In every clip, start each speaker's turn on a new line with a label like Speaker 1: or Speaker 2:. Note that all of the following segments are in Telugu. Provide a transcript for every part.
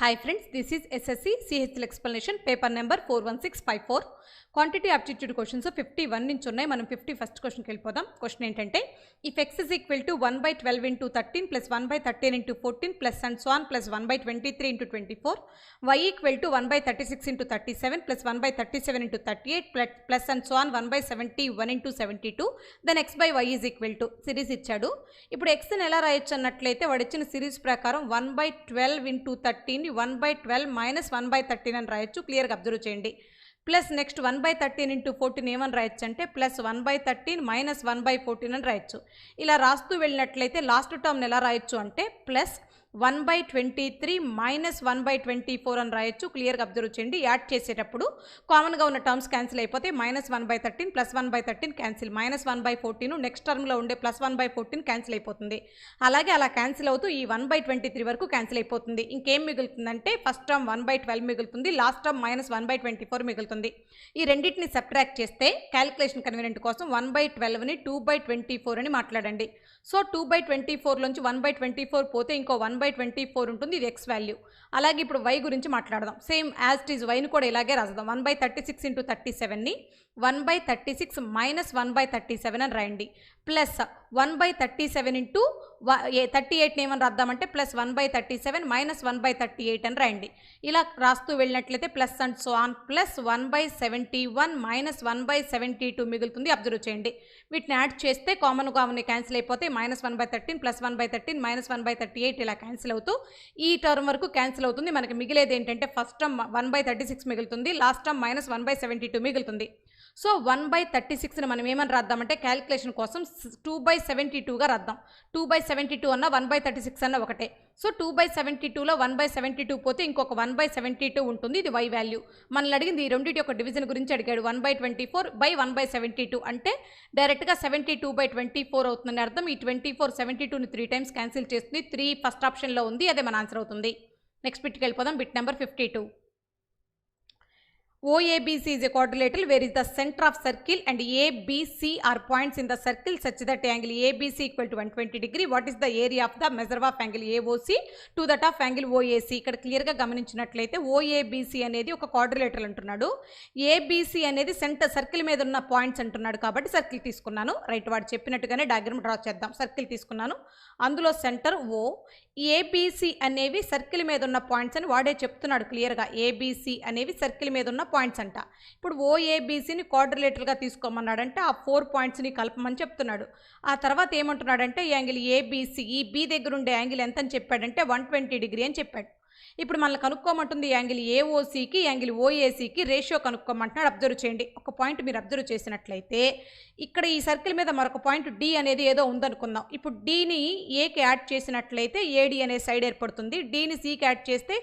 Speaker 1: Hi friends, this is SSC CHL explanation paper number 41654 quantity aptitude questions 51 నుంచి ఉన్నాయి. మనం 51st క్వశ్చన్ కి వెళ్ళిపోదాం. క్వశ్చన్ ఏంటంటే if x is equal to 1 by 12 into 13 plus 1 by 13 into 14 plus and so on plus 1 by 23 into 24 y equal to 1 by 36 into 37 plus 1 by 37 into 38 plus and so on 1 by 71 into 72 then x by y is equal to series ఇచ్చాడు. ఇప్పుడు x ని ఎలా రాయొచ్చు అన్నట్లయితే వాడు ఇచ్చిన సిరీస్ ప్రకారం 1 by 12 into 13 1 by 12 minus 1 by 13 అని రాయొచ్చు. క్లియర్గా అబ్జర్వ్ చేయండి. ప్లస్ నెక్స్ట్ 1 by 13 into 14 ఏమని రాయొచ్చు అంటే ప్లస్ 1 by 13 మైనస్ 1 by 14 అని రాయొచ్చు. ఇలా రాస్తూ వెళ్ళినట్లయితే లాస్ట్ టర్మ్ని ఎలా రాయొచ్చు అంటే ప్లస్ 1 by 23 మైనస్ 1 by 24 అని రాయొచ్చు. క్లియర్గా అబ్జర్వ్ చేయండి. యాడ్ చేసేటప్పుడు కామన్గా ఉన్న టర్మ్స్ క్యాన్సిల్ అయిపోతే minus 1 by 13 plus 1 by 13 cancel, minus 1 by 14 next టర్మ్లో ఉండే ప్లస్ 1 by 14 క్యాన్సిల్ అయిపోతుంది. అలాగే అలా క్యాన్సిల్ అవుతూ ఈ 1 by 23 వరకు క్యాన్సిల్ అయిపోతుంది. ఇంకేం మిగులుతుందంటే ఫస్ట్ టర్మ్ 1 by 12 మిగులుతుంది, లాస్ట్ టర్మ్ మైనస్ 1 by 24 మిగులుతుంది. ఈ రెండింటిని సబ్ట్రాక్ట్ చేస్తే క్యాలిక్యులేషన్ కన్వీనియంట్ కోసం 1 by 12ని 2 by 24 అని మాట్లాడండి. సో 2 by 24 నుంచి 1 by 24 పోతే ఇంకో 1 by 24 ఉంటుంది. ఇది ఎక్స్ వాల్యూ. అలాగే ఇప్పుడు y గురించి మాట్లాడదాం. సేమ్ యాజ్ ఇట్ ఈజ్ వైని కూడా ఇలాగే రాద్దాం. 1 by 36 into 37ని 1 by 36 minus 1 by 37 అని రాయండి. ప్లస్ 1 by 37 ఇంటూ 38ని ఏమని రాద్దామంటే ప్లస్ 1 by 37 మైనస్ 1 by 38 అని రాయండి. ఇలా రాస్తూ వెళ్ళినట్లయితే plus and so on plus 1 by 71 minus 1 by 72 మిగులుతుంది. అబ్జర్వ్ చేయండి. వీటిని యాడ్ చేస్తే కామన్గా ఉన్న క్యాన్సిల్ అయిపోతే minus 1 by 13 plus 1 by 13 minus 1 by 38 ఇలా క్యాన్సిల్ అవుతూ ఈ టర్మ్ వరకు క్యాన్సిల్ అవుతుంది. మనకి మిగిలేది ఏంటంటే ఫస్ట్ టర్మ్ 1 by 36 మిగులుతుంది, లాస్ట్ టర్మ్ మైనస్ 1 by 72 మిగులుతుంది. సో 1 by 36ని మనం ఏమని రాద్దామంటే క్యాలిక్యులేషన్ కోసం 2 by 72గా రాద్దాం. 2 by 72 అన్న 1 by 36 అన్న ఒకటే. సో 2 by 72లో 1 by 72 పోతే ఇంకొక 1 by 72 ఉంటుంది. ఇది y వాల్యూ. మనల్ని అడిగింది ఈ రెండింటి యొక్క డివిజన్ గురించి అడిగాడు. 1 by 24 by 1 by 72 అంటే డైరెక్ట్గా 72 by 24 అవుతుందని అర్థం. ఈ 24 72ని 3 టైమ్స్ క్యాన్సిల్ చేస్తుంది. 3 ఫస్ట్ ఆప్షన్లో ఉంది, అదే మన ఆన్సర్ అవుతుంది. నెక్స్ట్ బిట్కి వెళ్ళిపోదాం. Bit number 52. OABC is a quadrilateral where is the center of circle and ABC are points in the circle such that angle ABC equal to 120 degree. What is the area of the measure of angle AOC to that of angle OAC? ఇక్కడ క్లియర్గా గమనించినట్లయితే OABC అనేది ఒక క్వాడ్రిలేటరల్ అంటున్నాడు. ABC అనేది సెంటర్ సర్కిల్ మీద ఉన్న పాయింట్స్ అంటున్నాడు కాబట్టి సర్కిల్ తీసుకున్నాను. రైట్, వాడు చెప్పినట్టుగానే డయాగ్రామ్ డ్రా చేద్దాం. సర్కిల్ తీసుకున్నాను, అందులో సెంటర్ O, ABC అనేవి సర్కిల్ మీద ఉన్న పాయింట్స్ అని వాడే చెప్తున్నాడు క్లియర్గా. ABC అనేవి సర్కిల్ మీద ఉన్న పాయింట్స్ అంట. ఇప్పుడు OABCని క్వాడ్రిలేటరల్గా తీసుకోమన్నాడంటే ఆ 4 పాయింట్స్ని కలపమని చెప్తున్నాడు. ఆ తర్వాత ఏమంటున్నాడంటే ఈ యాంగిల్ ABC, ఈ B దగ్గర ఉండే యాంగిల్ ఎంత అని చెప్పాడంటే 120 డిగ్రీ అని చెప్పాడు. ఇప్పుడు మనల్ని కనుక్కోమంటుంది యాంగిల్ AOCకి యాంగిల్ OACకి రేషియో కనుక్కోమంటున్నాడు. అబ్జర్వ్ చేయండి. ఒక పాయింట్ మీరు అబ్జర్వ్ చేసినట్లయితే ఇక్కడ ఈ సర్కిల్ మీద మరొక పాయింట్ D అనేది ఏదో ఉందనుకుందాం. ఇప్పుడు Dని Aకి యాడ్ చేసినట్లయితే AD అనే సైడ్ ఏర్పడుతుంది. Dని Cకి యాడ్ చేస్తే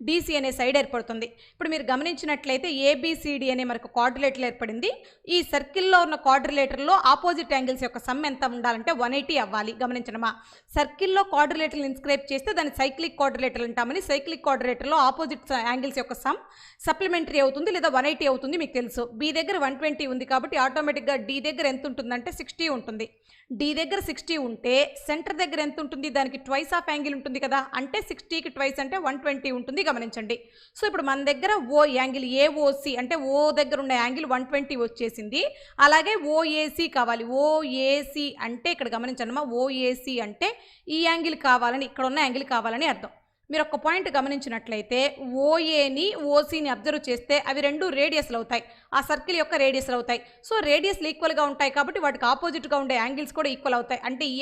Speaker 1: DC అనే సైడ్ ఏర్పడుతుంది. ఇప్పుడు మీరు గమనించినట్లయితే ABCD అనే మరొక క్వాడ్రిలేటర్ ఏర్పడింది. ఈ సర్కిల్లో ఉన్న క్వాడ్రిలేటర్లో ఆపోజిట్ యాంగిల్స్ యొక్క సమ్ ఎంత ఉండాలంటే 180 అవ్వాలి. గమనించడమా, సర్కిల్లో క్వాడ్రిలేటర్లు ఇన్స్క్రైబ్ చేస్తే దాన్ని సైక్లిక్ క్వాడ్రిలేటర్ అంటామని. సైక్లిక్ క్వాడ్రిలేటర్లో ఆపోజిట్ యాంగిల్స్ యొక్క సమ్ సప్లిమెంటరీ అవుతుంది లేదా 180 అవుతుంది. మీకు తెలుసు B దగ్గర 120 ఉంది కాబట్టి ఆటోమేటిక్గా D దగ్గర ఎంత ఉంటుందంటే 60 ఉంటుంది. D దగ్గర 60 ఉంటే సెంటర్ దగ్గర ఎంత ఉంటుంది, దానికి ట్వైస్ ఆఫ్ యాంగిల్ ఉంటుంది కదా, అంటే 60కి ట్వైస్ అంటే 120 ఉంటుంది. గమనించండి. సో ఇప్పుడు మన దగ్గర యాంగిల్ AOC అంటే O దగ్గర ఉన్న యాంగిల్ 120 వచ్చేసింది. అలాగే OAC కావాలి. OAC అంటే ఇక్కడ గమనించండి, OAC అంటే ఈ యాంగిల్ కావాలని, ఇక్కడ ఉన్న యాంగిల్ కావాలని అర్థం. మీరు ఒక పాయింట్ గమనించినట్లయితే OAని OCని అబ్జర్వ్ చేస్తే అవి రెండు రేడియస్లు అవుతాయి, ఆ సర్కిల్ యొక్క రేడియస్లు అవుతాయి. సో రేడియస్లు ఈక్వల్గా ఉంటాయి కాబట్టి వాటికి ఆపోజిట్గా ఉండే యాంగిల్స్ కూడా ఈక్వల్ అవుతాయి. అంటే ఈ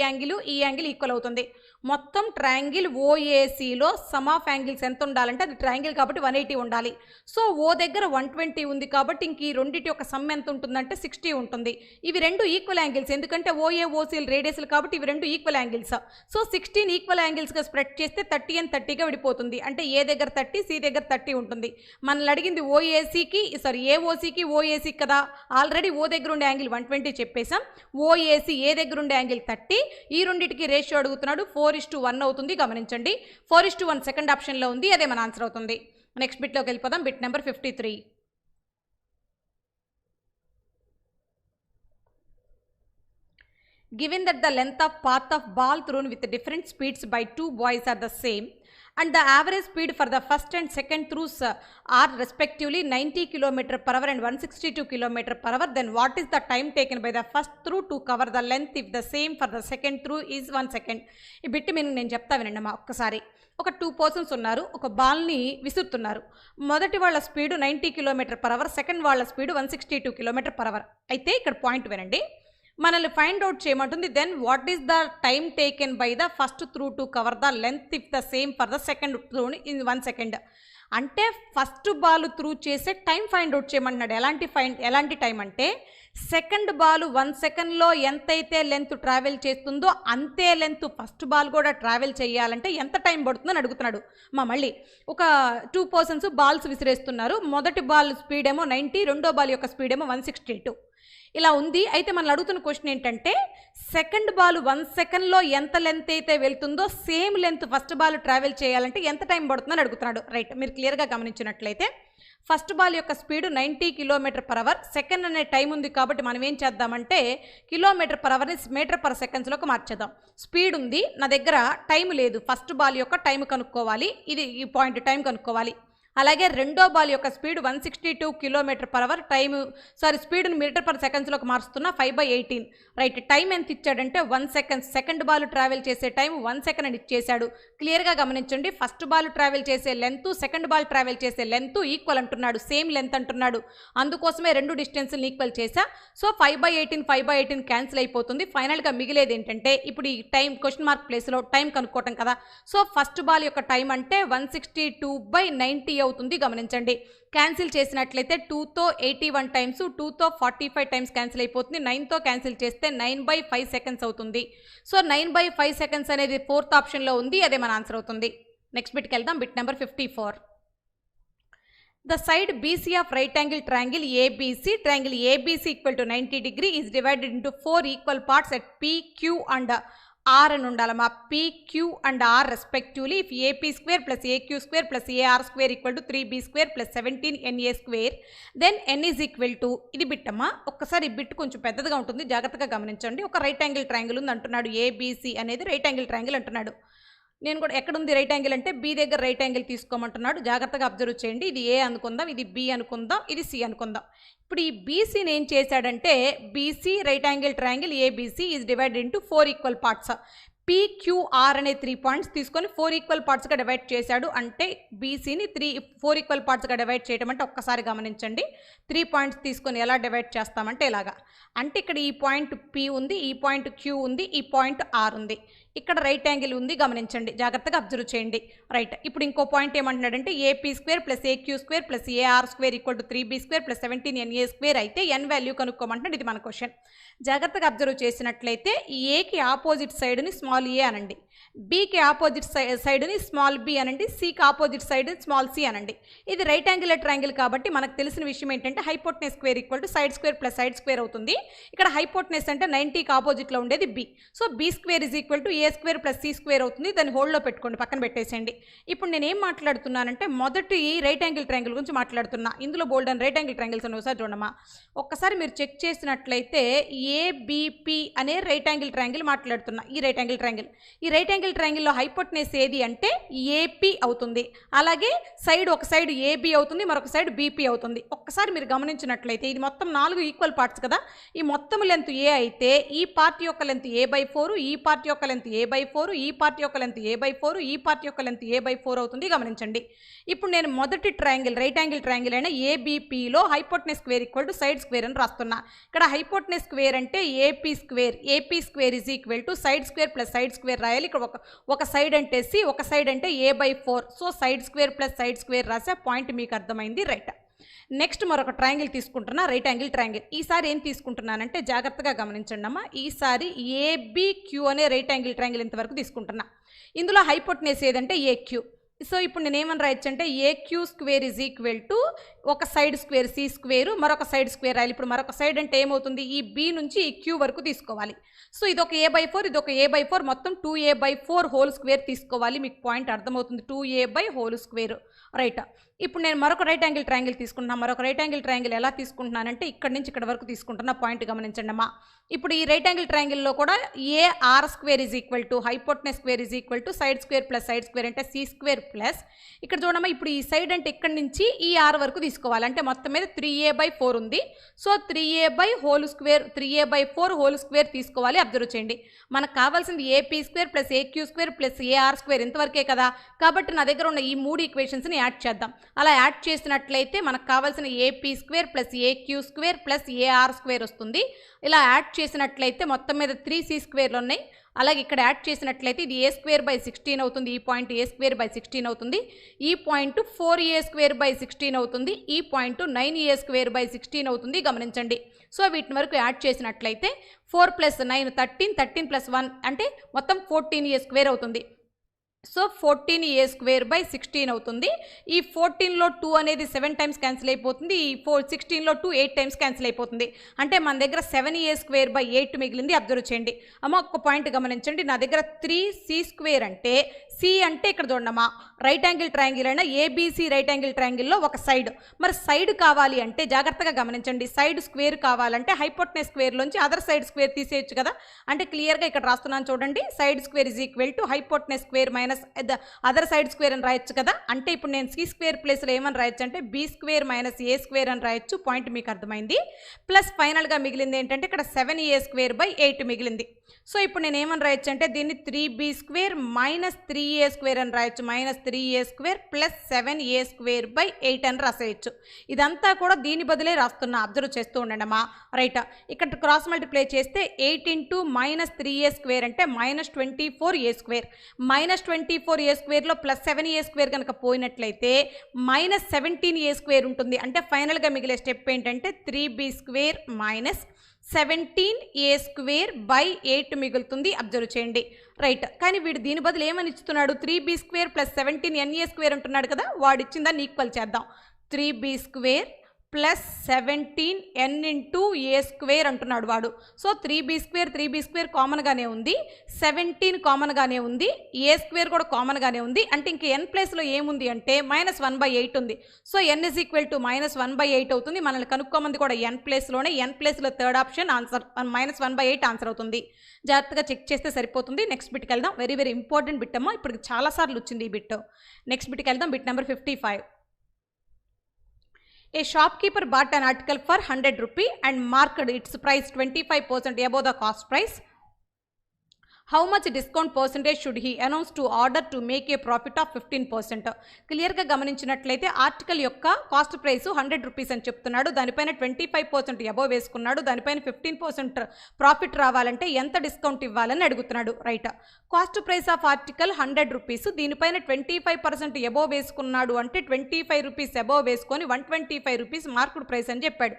Speaker 1: యాంగిల్ ఈక్వల్ అవుతుంది. మొత్తం ట్రయాంగిల్ OACలో సమ్ ఆఫ్ యాంగిల్స్ ఎంత ఉండాలంటే అది ట్రయాంగిల్ కాబట్టి 180 ఉండాలి. సో O దగ్గర 120 ఉంది కాబట్టి ఇంక ఈ రెండింటి యొక్క సమ్ ఎంత ఉంటుందంటే 60 ఉంటుంది. ఇవి రెండు ఈక్వల్ యాంగిల్స్, ఎందుకంటే OAOCలు రేడియస్లు కాబట్టి ఇవి రెండు ఈక్వల్ యాంగిల్స్. సో 16 ఈక్వల్ యాంగిల్స్గా స్ప్రెడ్ చేస్తే 30 and 30గా విడిపోతుంది. అంటే A దగ్గర 30, C దగ్గర 30 ఉంటుంది. మనల్ని అడిగింది AOCకి OAC కదా, ఆల్రెడీ O దగ్గర ఉండే యాంగిల్ 120 చెప్పేశాం. OAC A దగ్గర ఉండే యాంగిల్ 30. ఈ రెండింటికి రేషియో అడుగుతున్నాడు. 4:1 అవుతుంది. గమనించండి, 4:1 సెకండ్ ఆప్షన్లో ఉంది, అదే మన ఆన్సర్ అవుతుంది. నెక్స్ట్ బిట్లోకి వెళ్ళిపోదాం. Bit number 53. Given that the length of path of ball thrown with different speeds by two boys are the same and the average speed for the first and second throughs are respectively 90 km/h and 162 km/h, then what is the time taken by the first through to cover the length if the same for the second through is 1 second? ఈ బిట్ మీనింగ్ నేను చెప్తా వినండి అమ్మా ఒక్కసారి. ఒక 2 పర్సన్స్ ఉన్నారు, ఒక బాల్ని విసురుతున్నారు. మొదటి వాళ్ళ స్పీడ్ 90 km/h, సెకండ్ వాళ్ళ స్పీడ్ 162 km/h. అయితే ఇక్కడ పాయింట్ వినండి, మనల్ని ఫైండ్ అవుట్ చేయమంటుంది. Then what is the time taken by the first through to cover the length if the same for the second through in 1 second. అంటే ఫస్ట్ బాల్ త్రూ చేసే టైం ఫైండ్ అవుట్ చేయమంటున్నాడు. ఎలాంటి టైం అంటే సెకండ్ బాల్ 1 సెకండ్లో ఎంతైతే లెంత్ ట్రావెల్ చేస్తుందో అంతే లెంత్ ఫస్ట్ బాల్ కూడా ట్రావెల్ చేయాలంటే ఎంత టైం పడుతుందని అడుగుతున్నాడు. మళ్ళీ ఒక 2 పర్సన్స్ బాల్స్ విసిరేస్తున్నారు. మొదటి బాల్ స్పీడ్ ఏమో 90, రెండో బాల్ యొక్క స్పీడ్ ఏమో 162 ఇలా ఉంది. అయితే మనం అడుగుతున్న క్వశ్చన్ ఏంటంటే సెకండ్ బాల్ 1 సెకండ్లో ఎంత లెంత్ అయితే వెళ్తుందో same length first ball travel చేయాలంటే ఎంత టైం పడుతుందని అడుగుతున్నాడు. రైట్, మీరు క్లియర్గా గమనించినట్లయితే ఫస్ట్ బాల్ యొక్క స్పీడ్ 90 km/h, సెకండ్ అనే టైం ఉంది కాబట్టి మనం ఏం చేద్దామంటే km/hని m/s మార్చేద్దాం. స్పీడ్ ఉంది నా దగ్గర, టైం లేదు, ఫస్ట్ బాల్ యొక్క టైం కనుక్కోవాలి, ఇది ఈ పాయింట్ టైం కనుక్కోవాలి. అలాగే రెండో బాల్ యొక్క speed 162 km/h, స్పీడ్ని m/s మారుస్తున్నా 5/18. Right, time ఎంత ఇచ్చాడంటే 1 సెకండ్. సెకండ్ బాల్ ట్రావెల్ చేసే టైం 1 సెకండ్ అని ఇచ్చేశాడు. క్లియర్గా గమనించండి, ఫస్ట్ బాల్ ట్రావెల్ చేసే లెంత్ సెకండ్ బాల్ ట్రావెల్ చేసే లెంత్ ఈక్వల్ అంటున్నాడు, సేమ్ లెంత్ అంటున్నాడు. అందుకోసమే రెండు డిస్టెన్స్ని ఈక్వల్ చేశా. సో 5/18 క్యాన్సిల్ అయిపోతుంది. ఫైనల్గా మిగిలేది ఏంటంటే ఇప్పుడు ఈ టైం క్వశ్చన్ మార్క్ ప్లేస్లో టైం కనుక్కోవటం కదా. సో ఫస్ట్ బాల్ యొక్క టైం అంటే 162/90 అవుతుంది. గమనించండి, క్యాన్సిల్ చేసినట్లయితే 2తో 81 టైమ్స్, 2తో 45 టైమ్స్ క్యాన్సిల్ అయిపోతుంది. 9తో క్యాన్సిల్ చేస్తే 9/5 సెకండ్స్ అవుతుంది. సో 9/5 సెకండ్స్ అనేది 4th ఆప్షన్లో ఉంది, అదే మన ఆన్సర్ అవుతుంది. నెక్స్ట్ బిట్కి వెళ్దాం. Bit number 54. The side BC of right angle triangle ABC, triangle ABC equal to 90 degree is divided into 4 equal parts at P, Q and R అని ఉండాలమ్మా. P, Q and R respectively if AP square plus AQ square plus AR square equal to 3B square plus 17NA square, then N is equal to, ఇది బిట్ అమ్మా. ఒక్కసారి ఈ బిట్ కొంచెం పెద్దదిగా ఉంటుంది, జాగ్రత్తగా గమనించండి. ఒక రైట్ యాంగిల్ ట్రయాంగిల్ ఉంది అంటున్నాడు, ABC అనేది రైట్ యాంగిల్ ట్రయాంగిల్ అంటున్నాడు. నేను కూడా ఎక్కడుంది రైట్ యాంగిల్ అంటే బి దగ్గర రైట్ యాంగిల్ తీసుకోమంటున్నాడు. జాగ్రత్తగా అబ్జర్వ్ చేయండి. ఇది ఏ అనుకుందాం, ఇది బి అనుకుందాం, ఇది సి అనుకుందాం. ఇప్పుడు ఈ బీసీని ఏం చేశాడంటే BC right angle triangle ABC is divided into 4 equal parts. PQR అనే 3 పాయింట్స్ తీసుకొని 4 ఈక్వల్ పార్ట్స్గా డివైడ్ చేశాడు. అంటే బీసీని 4 ఈక్వల్ పార్ట్స్గా డివైడ్ చేయడం అంటే ఒక్కసారి గమనించండి. 3 పాయింట్స్ తీసుకొని ఎలా డివైడ్ చేస్తామంటే ఇలాగా. అంటే ఇక్కడ ఈ పాయింట్ P ఉంది, ఈ పాయింట్ Q ఉంది, ఈ పాయింట్ R ఉంది, ఇక్కడ రైట్ యాంగిల్ ఉంది. గమనించండి, జాగ్రత్తగా అబ్జర్వ్ చేయండి. రైట్, ఇప్పుడు ఇంకో పాయింట్ ఏమంటున్నాడంటే AP square plus AQ square plus AR square equal to 3B square plus 17NA square అయితే N వాల్యూ కనుక్కోమంటున్నాడు. ఇది మన క్వశ్చన్. జాగ్రత్తగా అబ్జర్వ్ చేసినట్లయితే ఏకి ఆపోజిట్ సైడ్ని స్మాల్ ఏ అనండి, బీకి ఆపోజిట్ సైడ్ని స్మాల్ బి అనండి, సికి ఆపోజిట్ సైడ్ స్మాల్ సి అనండి. ఇది రైట్ యాంగిల్ ట్రయాంగిల్ కాబట్టి మనకు తెలిసిన విషయం ఏంటంటే hypotenuse square equal to side square plus side square అవుతుంది. ఇక్కడ హైపోటెనస్ అంటే 90కి ఆపోజిట్లో ఉండేది B. So B square is equal to A square plus C square అవుతుంది. దాన్ని హోల్డ్లో పెట్టుకోండి, పక్కన పెట్టేసేయండి. ఇప్పుడు నేను ఏం మాట్లాడుతున్నానంటే మొదటి రైట్ యాంగిల్ ట్రయాంగిల్ గురించి మాట్లాడుతున్నా. ఇందులో బోల్డ్ అండ్ రైట్ యాంగిల్ ట్రయాంగిల్స్ అని ఒకసారి చూడమ్మా. ఒక్కసారి మీరు చెక్ చేసినట్లయితే ఏబిపి అనే రైట్ యాంగిల్ ట్రయాంగిల్ మాట్లాడుతున్నా. ఈ రైట్ యాంగిల్ ట్రయాంగిల్, ఈ రైట్ యాంగిల్ ట్రయాంగిల్లో హైపోటెనస్ ఏది అంటే ఏపీ అవుతుంది. అలాగే సైడ్ ఒక సైడ్ ఏబి అవుతుంది, మరొక సైడ్ బీపీ అవుతుంది. ఒక్కసారి మీరు గమనించినట్లయితే ఇది మొత్తం 4 ఈక్వల్ పార్ట్స్ కదా. ఈ మొత్తం లెంత్ ఏ అయితే ఈ పార్ట్ యొక్క లెంత్ A/4, ఈ పార్ట్ యొక్క లెంత్ A/4, ఈ పార్ట్ యొక్క లెంత్ A/4, ఈ పార్ట్ యొక్క లెంత్ A/4 అవుతుంది. గమనించండి, ఇప్పుడు నేను మొదటి ట్రయాంగిల్ రైట్ యాంగిల్ ట్రయాంగిల్ అయిన ఏబిపిలో hypotenuse square equal to side square అని రాస్తున్నా. ఇక్కడ హైపోటెనస్ స్క్వేర్ అంటే AP square is equal to side square plus side square రాయాలి. ఇక్కడ ఒక సైడ్ అంటే సి, ఒక సైడ్ అంటే A/4. So side square plus side square రాసే పాయింట్ మీకు అర్థమైంది. రైట్, నెక్స్ట్ మరొక ట్రయాంగిల్ తీసుకుంటున్నా, రైట్ యాంగిల్ ట్రయాంగిల్. ఈసారి ఏం తీసుకుంటున్నానంటే జాగ్రత్తగా గమనించండి అమ్మా. ఈసారి ఏబిక్యూ అనే రైట్ యాంగిల్ ట్రయాంగిల్ ఇంతవరకు తీసుకుంటున్నా. ఇందులో హైపోటెనస్ ఏదంటే ఏక్యూ, సో ఇప్పుడు నేను ఏమని రాయొచ్చు అంటే AQ square is equal to ఒక సైడ్ స్క్వేర్ సి స్క్వేర్, మరొక సైడ్ స్క్వేర్ రాయాలి. ఇప్పుడు మరొక సైడ్ అంటే ఏమవుతుంది, ఈ బి నుంచి ఈ క్యూ వరకు తీసుకోవాలి. సో ఇది ఒక a/4, ఇది ఒక a/4, మొత్తం 2a/4 హోల్ స్క్వేర్ తీసుకోవాలి. మీకు పాయింట్ అర్థమవుతుంది, 2a హోల్ స్క్వేర్. రైట్. ఇప్పుడు నేను మరొక రైట్ యాంగిల్ ట్రయాంగిల్ తీసుకుంటున్నాను. మరొక రైట్ యాంగిల్ ట్రయాంగిల్ ఎలా తీసుకుంటున్నానంటే ఇక్కడ నుంచి ఇక్కడ వరకు తీసుకుంటున్నా. పాయింట్ గమనించండి అమ్మా. ఇప్పుడు ఈ రైట్ యాంగిల్ ట్రయాంగిల్లో కూడా AR square is equal to hypotenuse square is equal to side square plus side square అంటే సి స్క్వేర్ ప్లస్ ఇక్కడ చూడమ్మా, ఇప్పుడు ఈ సైడ్ అంటే ఇక్కడ నుంచి ఈ ఆర్ వరకు తీసుకోవాలి. అంటే మొత్తం మీద 3a/4 ఉంది. సో 3a/4 హోల్ స్క్వేర్ తీసుకోవాలి. అబ్జర్వ్ చేయండి, మనకు కావాల్సింది AP square plus AQ square plus AR square ఇంతవరకే కదా. కాబట్టి నా దగ్గర ఉన్న ఈ 3 ఈక్వేషన్స్ని యాడ్ చేద్దాం. అలా యాడ్ చేసినట్లయితే మనకు కావాల్సిన AP square plus AQ square plus AR square వస్తుంది. ఇలా యాడ్ చేసినట్లయితే మొత్తం మీద 3c స్క్వేర్లు ఉన్నాయి. అలాగే ఇక్కడ యాడ్ చేసినట్లయితే ఇది a²/16 అవుతుంది. ఈ పాయింట్ a²/16 అవుతుంది. ఈ పాయింట్ 4a²/16 అవుతుంది. ఈ పాయింట్ 9a²/16 అవుతుంది. గమనించండి. సో వీటిని వరకు యాడ్ చేసినట్లయితే 4 + 9 13, 13 + 1 అంటే మొత్తం 14a² అవుతుంది. సో 14a²/16 అవుతుంది. ఈ 14లో 2 అనేది 7 టైమ్స్ క్యాన్సిల్ అయిపోతుంది. ఈ 16లో 2 8 టైమ్స్ క్యాన్సిల్ అయిపోతుంది. అంటే మన దగ్గర 7a²/8 మిగిలింది. అబ్జర్వ్ చేయండి అమ్మ. ఒక పాయింట్ గమనించండి, నా దగ్గర 3c² అంటే సి అంటే ఇక్కడ చూడమ్మా, రైట్ యాంగిల్ ట్రయాంగిల్ అయినా ఏబీసీ రైట్ యాంగిల్ ట్రయాంగిల్లో ఒక సైడ్. మరి సైడ్ కావాలి అంటే జాగ్రత్తగా గమనించండి, సైడ్ స్క్వేర్ కావాలంటే హైపోటెనస్ స్క్వేర్లోంచి అదర్ సైడ్ స్క్వేర్ తీసేయచ్చు కదా. అంటే క్లియర్గా ఇక్కడ రాస్తున్నాను చూడండి, side square is equal to hypotenuse square minus other side square అని రాయొచ్చు కదా. అంటే ఇప్పుడు నేను సి స్క్వేర్ ప్లేస్లో ఏమని రాయొచ్చు అంటే b² - a² అని రాయొచ్చు. పాయింట్ మీకు అర్థమైంది. ప్లస్ ఫైనల్గా మిగిలింది ఏంటంటే ఇక్కడ 7a²/8 మిగిలింది. సో ఇప్పుడు నేను ఏమని రాయొచ్చు అంటే దీన్ని 3b² - 3a² అని రాయొచ్చు. -3a² ప్లస్ 7a²/8 అని రాసేయచ్చు. ఇదంతా కూడా దీని బదులే రాస్తున్నా. అబ్జర్వ్ చేస్తూ ఉండండి అమ్మా. రైట్. ఇక్కడ క్రాస్ మల్టిప్లై చేస్తే 8 × -3a² అంటే -24a². -24a²లో ప్లస్ 7a² కనుక పోయినట్లయితే -17a² ఉంటుంది. అంటే ఫైనల్గా మిగిలే స్టెప్ ఏంటంటే 3b² - 17a²/8 మిగులుతుంది. అబ్జర్వ్ చేయండి. రైట్. కానీ వీడు దీని బదులు ఏమని ఇస్తున్నాడు, 3b² + 17na² అంటున్నాడు కదా. వాడు ఇచ్చిందాన్ని ఈక్వల్ చేద్దాం. 3b² + 17n × a² అంటున్నాడు వాడు. సో 3b² కామన్గానే ఉంది, 17 కామన్గానే ఉంది, a² కూడా కామన్గానే ఉంది. అంటే ఇంక n ప్లేస్లో ఏముంది అంటే -1/8 ఉంది. సో n = -1/8 అవుతుంది. మనల్ని కనుక్కోమంది కూడా n ప్లేస్లోనే. n ప్లేస్లో థర్డ్ ఆప్షన్ ఆన్సర్ -1/8 ఆన్సర్ అవుతుంది. జాగ్రత్తగా చెక్ చేస్తే సరిపోతుంది. నెక్స్ట్ బిట్కి వెళ్దాం. వెరీ వెరీ ఇంపార్టెంట్ బిట్ అమ్మా. ఇప్పుడు చాలాసార్లు వచ్చింది ఈ బిట్. నెక్స్ట్ బిట్కి వెళ్దాం. Bit number 55. A shopkeeper bought an article for 100 rupees and marked its price 25% above the cost price. How much discount percentage should he announce to order to make a profit of 15%? క్లియర్గా గమనించినట్లయితే ఆర్టికల్ యొక్క కాస్ట్ ప్రైస్ 100 రూపీస్ అని చెప్తున్నాడు. దానిపైన 25% అబోవ్ వేసుకున్నాడు. దానిపైన 15% ప్రాఫిట్ రావాలంటే ఎంత డిస్కౌంట్ ఇవ్వాలని అడుగుతున్నాడు. Right. Cost price of article 100 rupees, దీనిపైన 25% అబోవ్ వేసుకున్నాడు అంటే 25 రూపీస్ అబోవ్ వేసుకొని 125 రూపీస్ మార్కెట్ ప్రైస్ అని చెప్పాడు.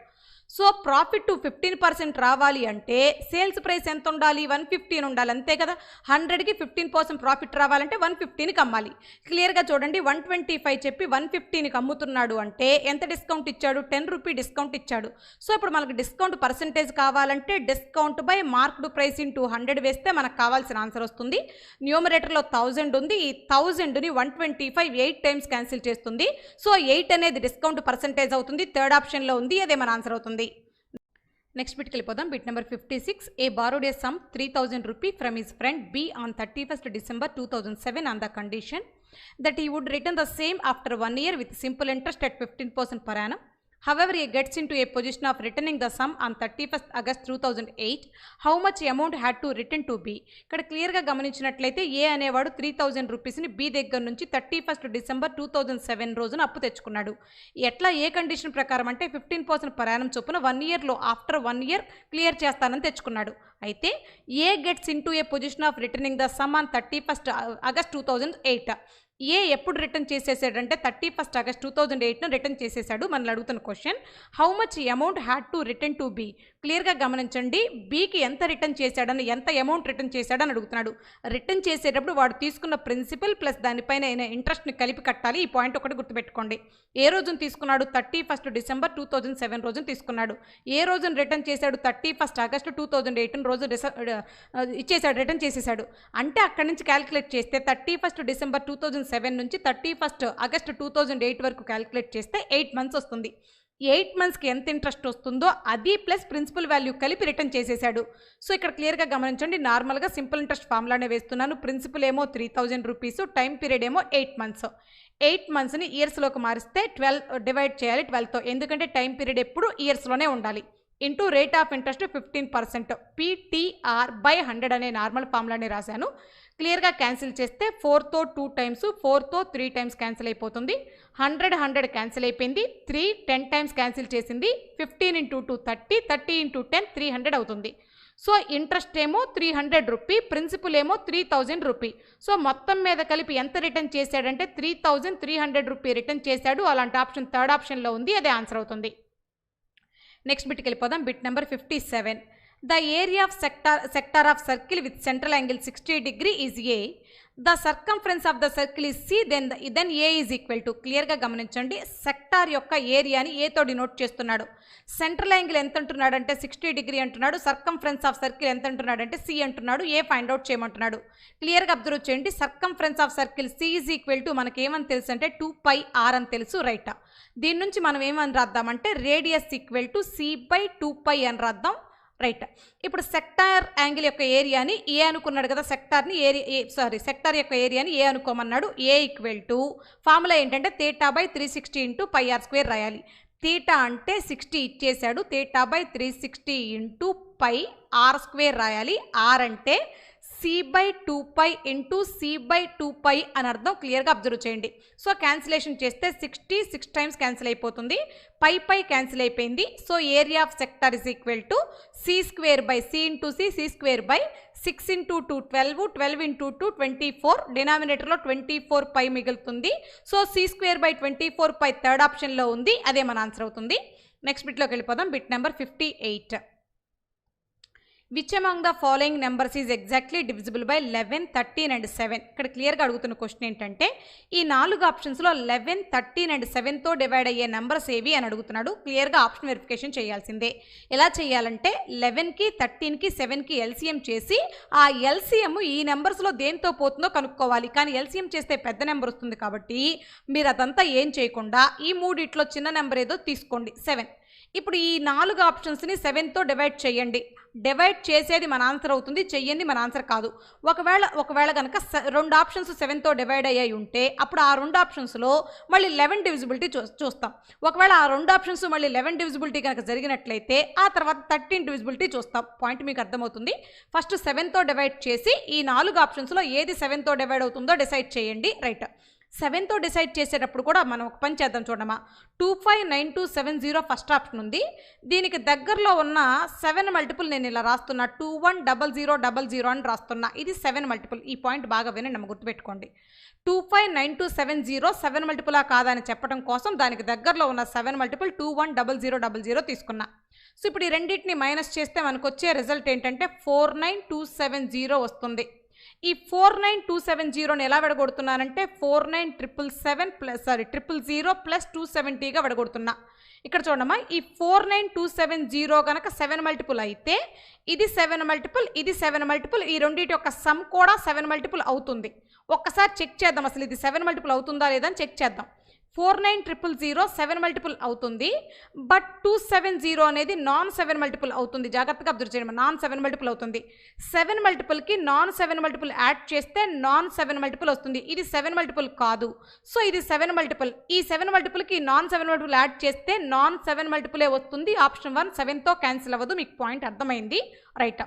Speaker 1: సో ప్రాఫిట్ 15% రావాలి అంటే సేల్స్ ప్రైస్ ఎంత ఉండాలి, 115 ఉండాలి. అంతే కదా. 100కి 15% ప్రాఫిట్ రావాలంటే 115కి అమ్మాలి. క్లియర్గా చూడండి, 125 చెప్పి 115కి అమ్ముతున్నాడు అంటే ఎంత డిస్కౌంట్ ఇచ్చాడు, 10 రూపీ డిస్కౌంట్ ఇచ్చాడు. సో ఇప్పుడు మనకు డిస్కౌంట్ పర్సంటేజ్ కావాలంటే డిస్కౌంట్ బై మార్క్డ్ ప్రైస్ × 100 వేస్తే మనకు కావాల్సిన ఆన్సర్ వస్తుంది. న్యూమరేటర్లో 1000 ఉంది. ఈ 1000ని 125 8 టైమ్స్ క్యాన్సిల్ చేస్తుంది. సో 8 అనేది డిస్కౌంట్ పర్సంటేజ్ అవుతుంది. థర్డ్ ఆప్షన్లో ఉంది, అదే మన ఆన్సర్ అవుతుంది. నెక్స్ట్ బిట్కి వెళ్ళిపోదాం. Bit number 56. A borrowed a sum 3000 rupees from his friend B on 31st December 2007 on the condition that he would return the same after 1 year with simple interest at 15% per annum. However, he gets into a position of returning the sum on 31st August 2008. How much amount had to return to B? ఇక్కడ క్లియర్గా గమనించినట్లయితే ఏ అనేవాడు 3000 రూపీస్ని బి దగ్గర నుంచి 31st December 2007 రోజున అప్పు తెచ్చుకున్నాడు. ఎట్లా, ఏ కండిషన్ ప్రకారం అంటే 15% per annum చొప్పున 1 ఇయర్లో ఆఫ్టర్ 1 ఇయర్ క్లియర్ చేస్తానని తెచ్చుకున్నాడు. అయితే A gets into a position of returning the sum on 31st August 2008. A ఎప్పుడు రిటర్న్ చేసేసాడంటే 31 ఆగస్ట్ 2008 రిటర్న్ చేసేసాడు. మనల్ని అడుగుతున్న question, how much amount had to return to be. క్లియర్గా గమనించండి, బీకి ఎంత రిటర్న్ చేశాడని, ఎంత అమౌంట్ రిటర్న్ చేశాడని అడుగుతున్నాడు. రిటర్న్ చేసేటప్పుడు వాడు తీసుకున్న ప్రిన్సిపల్ ప్లస్ దానిపైన అయిన ఇంట్రెస్ట్ని కలిపి కట్టాలి. ఈ పాయింట్ ఒకటి గుర్తుపెట్టుకోండి. ఏ రోజున తీసుకున్నాడు? 31 డిసెంబర్ 2007 రోజున తీసుకున్నాడు. ఏ రోజున రిటర్న్ చేశాడు? 31 ఆగస్టు 2008 రోజు ఇచ్చేసాడు, రిటర్న్ చేసేసాడు. అంటే అక్కడి నుంచి క్యాలిక్యులేట్ చేస్తే 31 డిసెంబర్ 2007 నుంచి 31 ఆగస్టు 2008 వరకు క్యాలిక్యులేట్ చేస్తే 8 మంత్స్ వస్తుంది. 8 మంత్స్కి ఎంత ఇంట్రెస్ట్ వస్తుందో అది ప్లస్ ప్రిన్సిపల్ వాల్యూ కలిపి రిటర్న్ చేసేసాడు. సో ఇక్కడ క్లియర్గా గమనించండి, నార్మల్గా సింపుల్ ఇంట్రెస్ట్ ఫార్ములానే వేస్తున్నాను. ప్రిన్సిపల్ ఏమో 3000 రూపీస్, టైం పీరియడ్ ఏమో 8 మంత్స్. 8 మంత్స్ని ఇయర్స్లోకి మారిస్తే 12 డివైడ్ చేయాలి 12తో, ఎందుకంటే టైం పీరియడ్ ఎప్పుడు ఇయర్స్లోనే ఉండాలి. Into rate of interest 15%, PTR by 100 అనే నార్మల్ ఫార్ములాని రాశాను. క్లియర్గా క్యాన్సిల్ చేస్తే 4తో 2 టైమ్స్, 4తో 3 టైమ్స్ క్యాన్సిల్ అయిపోతుంది. 100 క్యాన్సిల్ అయిపోయింది. 3 10 టైమ్స్ క్యాన్సిల్ చేసింది. 15 × 2 30, 30 × 10 300 అవుతుంది. సో ఇంట్రెస్ట్ ఏమో 300 రూపీ, ప్రిన్సిపల్ ఏమో 3000 రూపీ. సో మొత్తం మీద కలిపి ఎంత రిటర్న్ చేశాడంటే 3300 రూపీ రిటర్న్ చేశాడు. అలాంటి ఆప్షన్ థర్డ్ ఆప్షన్లో ఉంది, అదే ఆన్సర్ అవుతుంది. నెక్స్ట్ బిట్కి వెళ్ళిపోదాం. Bit number 57. The area of sector of circle with central angle 60 degree is A. The circumference of the circle is C. Then A is equal to. క్లియర్గా గమనించండి, సెక్టార్ యొక్క ఏరియాని ఏతో డినోట్ చేస్తున్నాడు. సెంట్రల్ యాంగిల్ ఎంత అంటున్నాడు అంటే 60 డిగ్రీ అంటున్నాడు. సర్కంఫరెన్స్ ఆఫ్ సర్కిల్ ఎంత అంటున్నాడు అంటే C అంటున్నాడు. ఏ ఫైండ్ అవుట్ చేయమంటున్నాడు. క్లియర్గా అబ్జర్వ్ చేయండి. Circumference of circle C is equal to మనకి ఏమని తెలుసు అంటే 2πr అని తెలుసు, రైట్. దీని నుంచి మనం ఏమని రాద్దామంటే రేడియస్ ఈక్వల్ టు C/2π అని రాద్దాం, రైట్. ఇప్పుడు సెక్టార్ యాంగిల్ యొక్క ఏరియాని ఏ అనుకున్నాడు కదా, సెక్టార్ యొక్క ఏరియాని ఏ అనుకోమన్నాడు. ఏ ఈక్వల్ టు ఫార్ములా ఏంటంటే θ/360 × πr² రాయాలి. తీటా అంటే 60 ఇచ్చేసాడు, θ/360 × πr² రాయాలి. ఆర్ అంటే C/2π × C/2π అని అర్థం. క్లియర్గా అబ్జర్వ్ చేయండి. సో క్యాన్సిలేషన్ చేస్తే 60 6 టైమ్స్ క్యాన్సిల్ అయిపోతుంది, పై క్యాన్సిల్ అయిపోయింది. So area of sector is equal to C² C × C, C² 6 × 2 12, 12 × 2 24, డినామినేటర్లో 24π మిగులుతుంది. సో C²/24π థర్డ్ ఆప్షన్లో ఉంది, అదే మన ఆన్సర్ అవుతుంది. నెక్స్ట్ బిట్లోకి వెళ్ళిపోదాం. Bit number 58. Which among the following numbers is exactly divisible by 11, 13 and 7. ఇక్కడ క్లియర్గా అడుగుతున్న క్వశ్చన్ ఏంటంటే ఈ 4 ఆప్షన్స్లో 11, 13 and 7తో డివైడ్ అయ్యే నెంబర్స్ ఏవి అని అడుగుతున్నాడు. క్లియర్గా ఆప్షన్ వెరిఫికేషన్ చేయాల్సిందే. ఎలా చేయాలంటే 11కి 13కి 7కి ఎల్సిఎం చేసి ఆ ఎల్సిఎం ఈ నెంబర్స్లో దేంతో పోతుందో కనుక్కోవాలి. కానీ ఎల్సిఎం చేస్తే పెద్ద నెంబర్ వస్తుంది కాబట్టి మీరు అదంతా ఏం చేయకుండా ఈ మూడిట్లో చిన్న నెంబర్ ఏదో తీసుకోండి, 7. ఇప్పుడు ఈ 4 ఆప్షన్స్ని 7తో డివైడ్ చేయండి. డివైడ్ చేసేది మన ఆన్సర్ అవుతుంది, చెయ్యండి మన ఆన్సర్ కాదు. ఒకవేళ కనుక 2 ఆప్షన్స్ 7తో డివైడ్ అయ్యాయి ఉంటే అప్పుడు ఆ 2 ఆప్షన్స్లో మళ్ళీ 11 డివిజిబిలిటీ చూస్తాం. ఒకవేళ ఆ 2 ఆప్షన్స్ మళ్ళీ 11 డివిజిబిలిటీ కనుక జరిగినట్లయితే ఆ తర్వాత 13 డివిజిబిలిటీ చూస్తాం. పాయింట్ మీకు అర్థమవుతుంది. ఫస్ట్ 7తో డివైడ్ చేసి ఈ 4 ఆప్షన్స్లో ఏది 7తో డివైడ్ అవుతుందో డిసైడ్ చేయండి, రైట్. 7తో డిసైడ్ చేసేటప్పుడు కూడా మనం ఒక పని చేద్దాం చూడమ్మా. 259270 ఫస్ట్ ఆప్షన్ ఉంది. దీనికి దగ్గరలో ఉన్న 7 మల్టిపుల్ నేను ఇలా రాస్తున్నా, 210000 అని రాస్తున్నా. ఇది 7 మల్టిపుల్. ఈ పాయింట్ బాగా వినండి అమ్మ, గుర్తుపెట్టుకోండి. 259270 7 మల్టిపులా కాదా అని చెప్పడం కోసం దానికి దగ్గరలో ఉన్న 7 మల్టిపుల్ 210000 తీసుకున్నా. సో ఇప్పుడు ఈ రెండింటిని మైనస్ చేస్తే మనకు వచ్చే రిజల్ట్ ఏంటంటే 49270 వస్తుంది. ఈ 49270ని ఎలా విడగొడుతున్నానంటే 49777 ప్లస్ 270గా విడగొడుతున్నా. ఇక్కడ చూడమ్మా, ఈ 49270 కనుక 7 మల్టిపుల్ అయితే ఇది 7 మల్టిపుల్, ఇది 7 మల్టిపుల్, ఈ రెండింటి యొక్క సమ్ కూడా 7 మల్టిపుల్ అవుతుంది. ఒక్కసారి చెక్ చేద్దాం అసలు ఇది 7 మల్టిపుల్ అవుతుందా లేదా అని చెక్ చేద్దాం. 49000 7 మల్టిపుల్ అవుతుంది, బట్ 270 అనేది నాన్ 7 మల్టిపుల్ అవుతుంది. జాగ్రత్తగా అబ్జర్వ్ చేయండి, నాన్ 7 మల్టిపుల్ అవుతుంది. 7 మల్టిపుల్కి నాన్ 7 మల్టిపుల్ యాడ్ చేస్తే నాన్ 7 మల్టిపుల్ వస్తుంది. ఇది 7 మల్టిపుల్ కాదు, సో ఇది 7 మల్టిపుల్. ఈ 7 మల్టిపుల్కి నాన్ 7 మల్టిపుల్ యాడ్ చేస్తే నాన్ 7 మల్టిపులే వస్తుంది. ఆప్షన్ 1 7తో క్యాన్సిల్ అవ్వదు. మీకు పాయింట్ అర్థమైంది, రైట్.